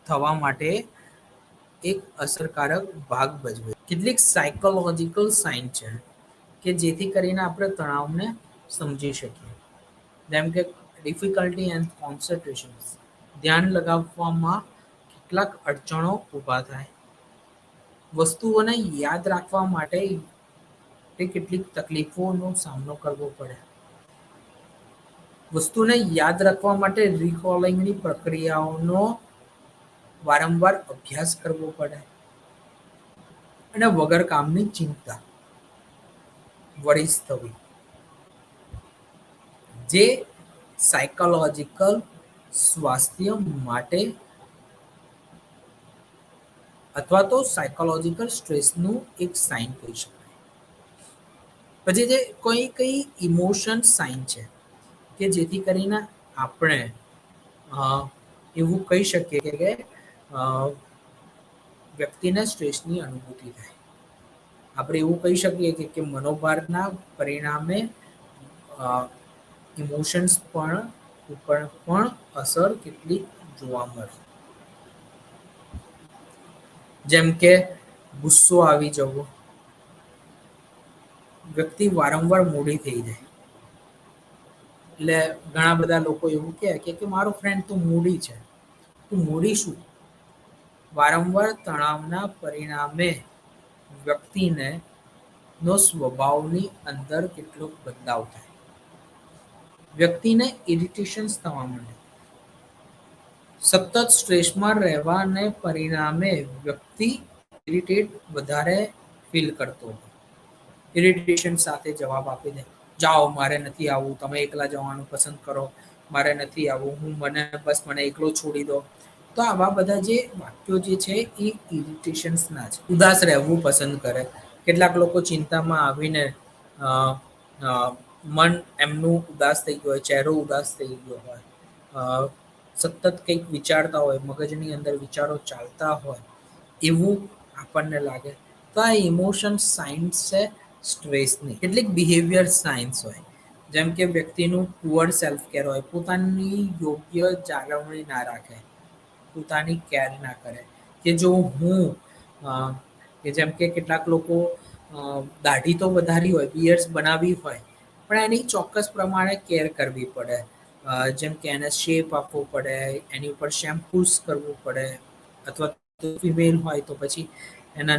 થવા માટે એક અસરકારક ભાગ ભજવે. કેટલીક સાયકોલોજીકલ સાઇન છે કે જેથી કરીને આપણે તણાવને સમજી શકીએ, જેમ કે ડિફિકલ્ટી એન્ડ કોન્સન્ટ્રેશન, ધ્યાન લગાવવામાં કેટલાક અડચણો ઊભા થાય, વસ્તુઓને યાદ રાખવા માટે કેટલીક તકલીફોનો સામનો કરવો પડે, વસ્તુને યાદ રાખવા માટે રિકોલિંગની પ્રક્રિયાઓનો વારંવાર અભ્યાસ કરવો પડે, અને વગર કામની ચિંતા વરિસ થવી, જે સાયકોલોજીકલ સ્વાસ્થ્ય માટે અથવા તો સાયકોલોજીકલ સ્ટ્રેસનું એક સાઇન કહી શકાય. પછી જે કઈ ઇમોશન સાઇન છે કે જેથી કરીને આપણે એવું કહી શકીએ કે વ્યક્તિને સ્ટ્રેસની અનુભૂતિ થાય. આપણે એવું કહી શકીએ કે મનોભારના પરિણામે ઇમોશન્સ ઉપર પણ અસર કેટલી જોવા મળે. જેમ કે ગુસ્સો આવી જવો, વ્યક્તિ વારંવાર મોડી થઈ જાય. એટલે ઘણા બધા લોકો એવું કે મારો ફ્રેન્ડ તો મૂડી છે. તું મૂડી શું? વારંવાર તણાવના પરિણામે વ્યક્તિને નો સ્વભાવની અંદર કેટલોક બદલાવ થાય. વ્યક્તિને ઇરિટેશન્સ થવા માંડે. સતત સ્ટ્રેસમાં રહેવાને પરિણામે વ્યક્તિ ઇરિટેટ વધારે ફીલ કરતો હોય. ઇરિટેશન સાથે જવાબ આપી દે, જાઓ મારે નથી આવવું, તમે એકલા જવાનું પસંદ કરો, મારે નથી આવવું, મને એકલો છોડી દો. તો આવા બધા જે વાક્યો જે છે એ ઇરિટેશન્સ ના છે. ઉદાસ રહેવું પસંદ કરે. કેટલાક લોકો ચિંતામાં આવીને અ, અ, મન એમનું ઉદાસ થઈ ગયું હોય, ચહેરો ઉદાસ થઈ ગયો હોય, અ, સતત કંઈક વિચારતા હોય, મગજની અંદર વિચારો ચાલતા હોય એવું આપણને લાગે. તો આ ઇમોશન સાયન્સ છે સ્ટ્રેસની. કેટલીક બિહેવિયર સાયન્સ હોય, જેમ કે વ્યક્તિનું પુઅર સેલ્ફ કેર હોય, પોતાની યોગ્ય જાળવણી ના રાખે, પોતાની કેર ના કરે. કે જો હું કે જેમ કે કેટલાક લોકો દાઢી તો વધારી હોય, બિયર્સ બનાવી હોય, પણ એની ચોક્કસ પ્રમાણે કેર કરવી પડે. જેમ કે એને શેપ આપવો પડે, એની ઉપર શેમ્પૂસ કરવું પડે, અથવા ફિમેલ હોય તો પછી એના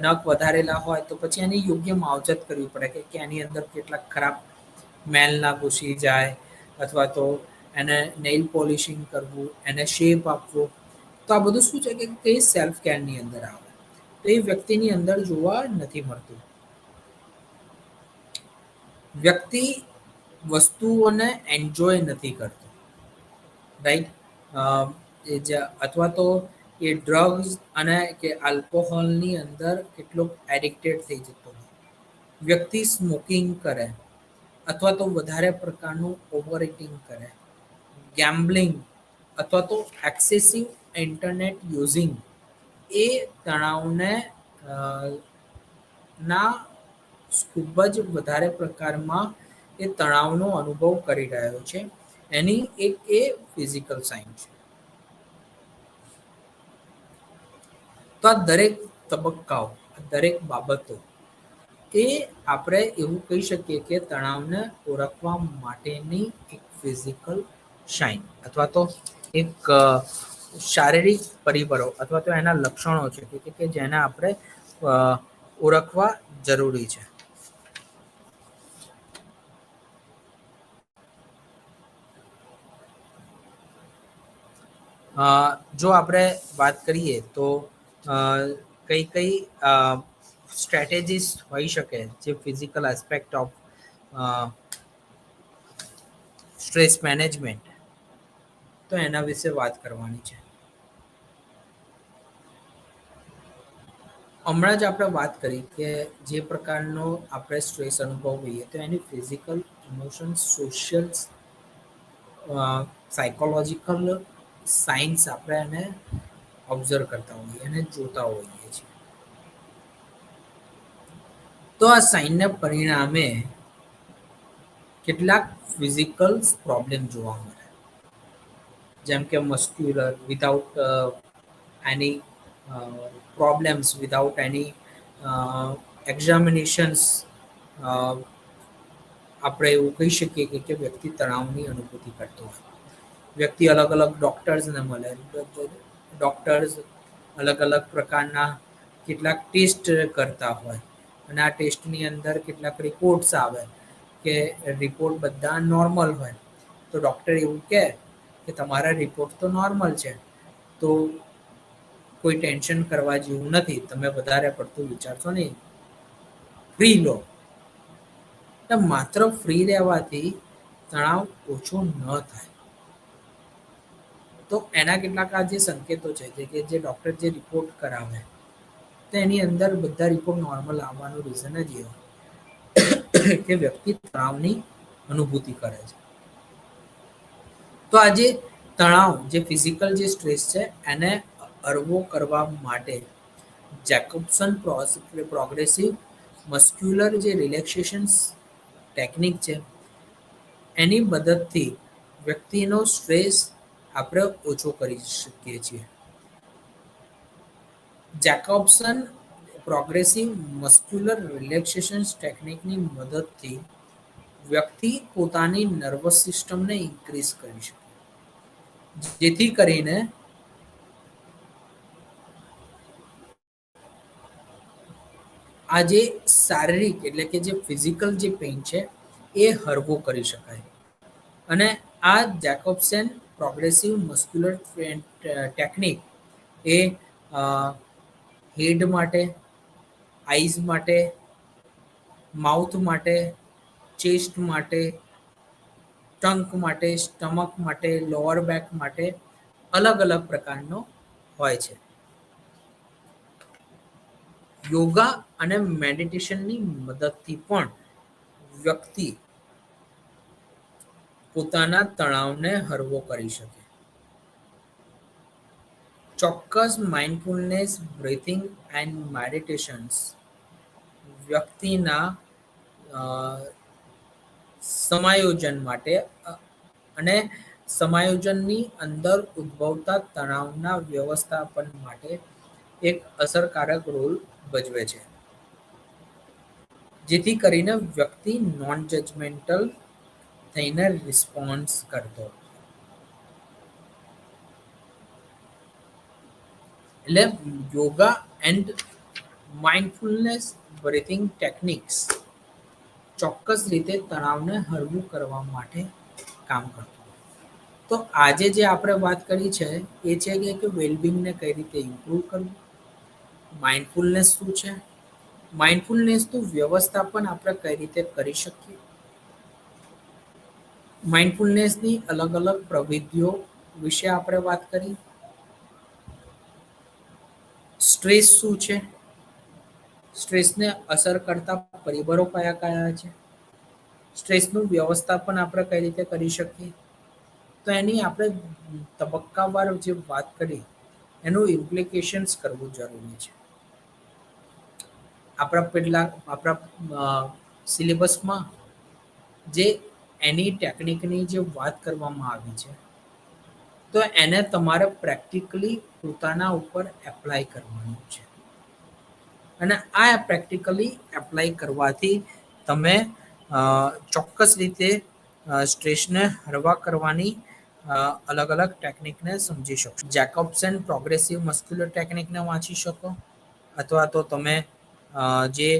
નખ વધારેલા હોય તો પછી એની યોગ્ય માવજત કરવી પડે કે એની અંદર કેટલાક ખરાબ મેલ ના ઘૂસી જાય, અથવા તો એને નેઇલ પોલિશિંગ કરવું, એને શેપ આપવો. તો આ બધું શું છે કે તે સેલ્ફ કેર ની અંદર આવે. તો એ વ્યક્તિની અંદર જોવા નથી મળતું. વ્યક્તિ વસ્તુઓને એન્જોય નથી કરતો, રાઈટ? અથવા તો એ ડ્રગ્સ અને કે આલ્કોહોલની અંદર કેટલોક એડિક્ટેડ થઈ જતો હોય. વ્યક્તિ સ્મોકિંગ કરે, અથવા તો વધારે પ્રકારનું ઓવર ઇટિંગ કરે, ગેમ્બલિંગ અથવા તો એક્સેસિવ ઇન્ટરનેટ યુઝિંગ એ તણાવને અ, ના ખૂબ જ વધારે પ્રકારમાં એ તણાવનો અનુભવ કરી રહ્યો છે. એની એક એ ફિઝિકલ સાઈન છે. તો આ દરેક તબક્કાઓ, દરેક બાબતો એ આપણે એવું કહી શકીએ કે તણાવને ઓળખવા માટેની એક ફિઝિકલ સાઇન અથવા તો એક શારીરિક પરિબળો અથવા તો એના લક્ષણો છે કે જેને આપણે ઓળખવા જરૂરી છે. જો આપણે વાત કરીએ તો કઈ કઈ સ્ટ્રેટેજીસ હોઈ શકે જે physical aspect of stress management, તો એના વિશે વાત કરવાની છે. હમણાં જ આપણે વાત કરી કે જે પ્રકારનો આપણે સ્ટ્રેસ અનુભવીએ તો એની physical, emotions, social, psychological science આપણે એને ઓબ્ઝર્વ કરતા હોઈએ અને જોતા હોઈએ છીએ. તો આ સાઇનને પરિણામે કેટલાક ફિઝિકલ પ્રોબ્લેમ જોવા મળે, જેમ કે મસ્ક્યુલર વિધાઉટ એની problems, without any examinations. આપણે એવું કહી શકીએ કે વ્યક્તિ તણાવની અનુભૂતિ કરતો હોય. વ્યક્તિ અલગ અલગ ડોક્ટર્સને મળે, ડોક્ટર્સ અલગ અલગ પ્રકારના કેટલાક ટેસ્ટ કરતા હોય અને આ ટેસ્ટની અંદર કેટલાક રિપોર્ટ્સ આવે કે રિપોર્ટ બધા નોર્મલ હોય, તો ડૉક્ટર એવું કહે કે તમારા રિપોર્ટ તો નોર્મલ છે, તો કોઈ ટેન્શન કરવા જેવું નથી, તમે વધારે પડતું વિચારશો નહીં, ફ્રી લો. માત્ર ફ્રી રહેવાથી તણાવ ઓછો ન થાય. તો એના કેટલાક આ જે સંકેતો છે કે જે ડૉક્ટર જે રિપોર્ટ કરાવે તો એની અંદર બધા રિપોર્ટ નોર્મલ આવવાનું રીઝન જ એ હોય કે વ્યક્તિ તણાવની અનુભૂતિ કરે છે. તો આજે તણાવ જે ફિઝિકલ જે સ્ટ્રેસ છે એને હળવો કરવા માટે જેકોબ્સન પ્રોગ્રેસિવ મસ્ક્યુલર જે રિલેક્સેશન ટેકનિક છે એની મદદથી વ્યક્તિનો સ્ટ્રેસ આપણે ઓછો કરી શકીએ છીએ. જેકોબ્સન પ્રોગ્રેસિવ મસ્ક્યુલર રિલેક્સેશન ટેકનિકની મદદથી વ્યક્તિ પોતાની નર્વસ સિસ્ટમને ઇન્ક્રીઝ કરી શકે, જેથી કરીને આ જે શારીરિક એટલે કે જે ફિઝિકલ જે પેઇન છે એ હળવો કરી શકાય. અને આ જેકોબ્સન પ્રોગ્રેસિવ મસ્ક્યુલર ટેકનિક એ હેડ માટે, આઈઝ માટે, માઉથ માટે, ચેસ્ટ માટે, ટંક માટે, સ્ટમક માટે, લોઅર બેક માટે અલગ અલગ પ્રકારનો હોય છે. યોગા અને મેડિટેશનની મદદથી પણ વ્યક્તિ પોતાના તણાવને હળવો કરી શકે. ચોક્કસ માઇન્ડફુલનેસ બ્રીથિંગ એન્ડ મેડિટેશન્સ વ્યક્તિના અ, સમાયોજન માટે અને સમાયોજનની અંદર ઉદ્ભવતા તણાવના વ્યવસ્થાપન માટે એક અસરકારક રોલ ભજવે છે, જેથી કરીને વ્યક્તિ નોન જજમેન્ટલ થઈને રિસ્પોન્સ કરતો. એટલે yoga and mindfulness breathing techniques ચોક્કસ રીતે તણાવને હળવું કરવા માટે કામ કરતું. તો આજે જે આપણે વાત કરી છે એ છે કે વેલબિંગને કઈ રીતે ઇમ્પ્રૂવ કરવું. માઇન્ડફુલનેસ શું છે, માઇન્ડફુલનેસનું વ્યવસ્થાપન આપણે કઈ રીતે કરી શકીએ, માઇન્ડફુલનેસની અલગ અલગ પ્રવિધિઓ વિશે આપણે વાત કરી. સ્ટ્રેસ શું છે, સ્ટ્રેસને અસર કરતા પરિબળો કયા કયા છે, સ્ટ્રેસનું વ્યવસ્થાપન આપણે કઈ રીતે કરી શકીએ. તો એની આપણે તબક્કાવાર જે વાત કરી એનું ઇમ્પ્લિકેશન્સ કરવું જરૂરી છે. આપણા સિલેબસમાં જે એની ટેકનિકની જે વાત કરવામાં આવી છે તો એને તમારે પ્રેક્ટિકલી પોતાના ઉપર એપ્લાય કરવાનું છે. અને આ પ્રેક્ટિકલી એપ્લાય કરવાથી તમે ચોક્કસ રીતે સ્ટ્રેસને હળવા કરવાની અલગ અલગ ટેકનિકને સમજી શકશો. જેકોબ્સન પ્રોગ્રેસિવ મસ્ક્યુલર ટેકનિકને વાંચી શકો, અથવા તો તમે જે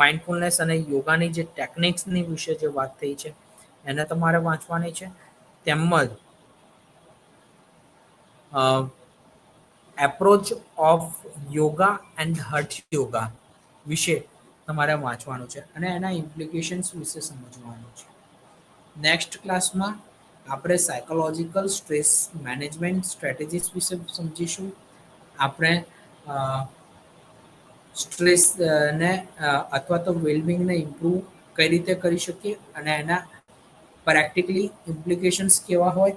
માઇન્ડફુલનેસ અને યોગાની જે ટેકનિક્સની વિશે જે વાત થઈ છે એને તમારે વાંચવાની છે. તેમજ approach of yoga and hatha yoga વિશે તમારે વાંચવાનું છે અને એના ઇમ્પ્લિકેશન્સ વિશે સમજવાનું છે. નેક્સ્ટ ક્લાસમાં આપણે સાયકોલોજીકલ સ્ટ્રેસ મેનેજમેન્ટ સ્ટ્રેટેજીસ વિશે સમજીશું. આપણે સ્ટ્રેસ ને અથવા તો વેલબિંગને ઇમ્પ્રૂવ કઈ રીતે કરી શકીએ અને એના પ્રેક્ટિકલી ઇમ્પ્લિકેશન્સ કેવા હોય,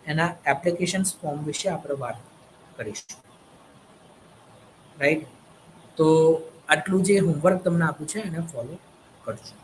એના એપ્લિકેશન્સ ફોર્મ વિશે આપણે વાત કરીશું. રાઈટ, તો આટલું જે હોમવર્ક તમને આપ્યું છે એને ફોલો કરજો.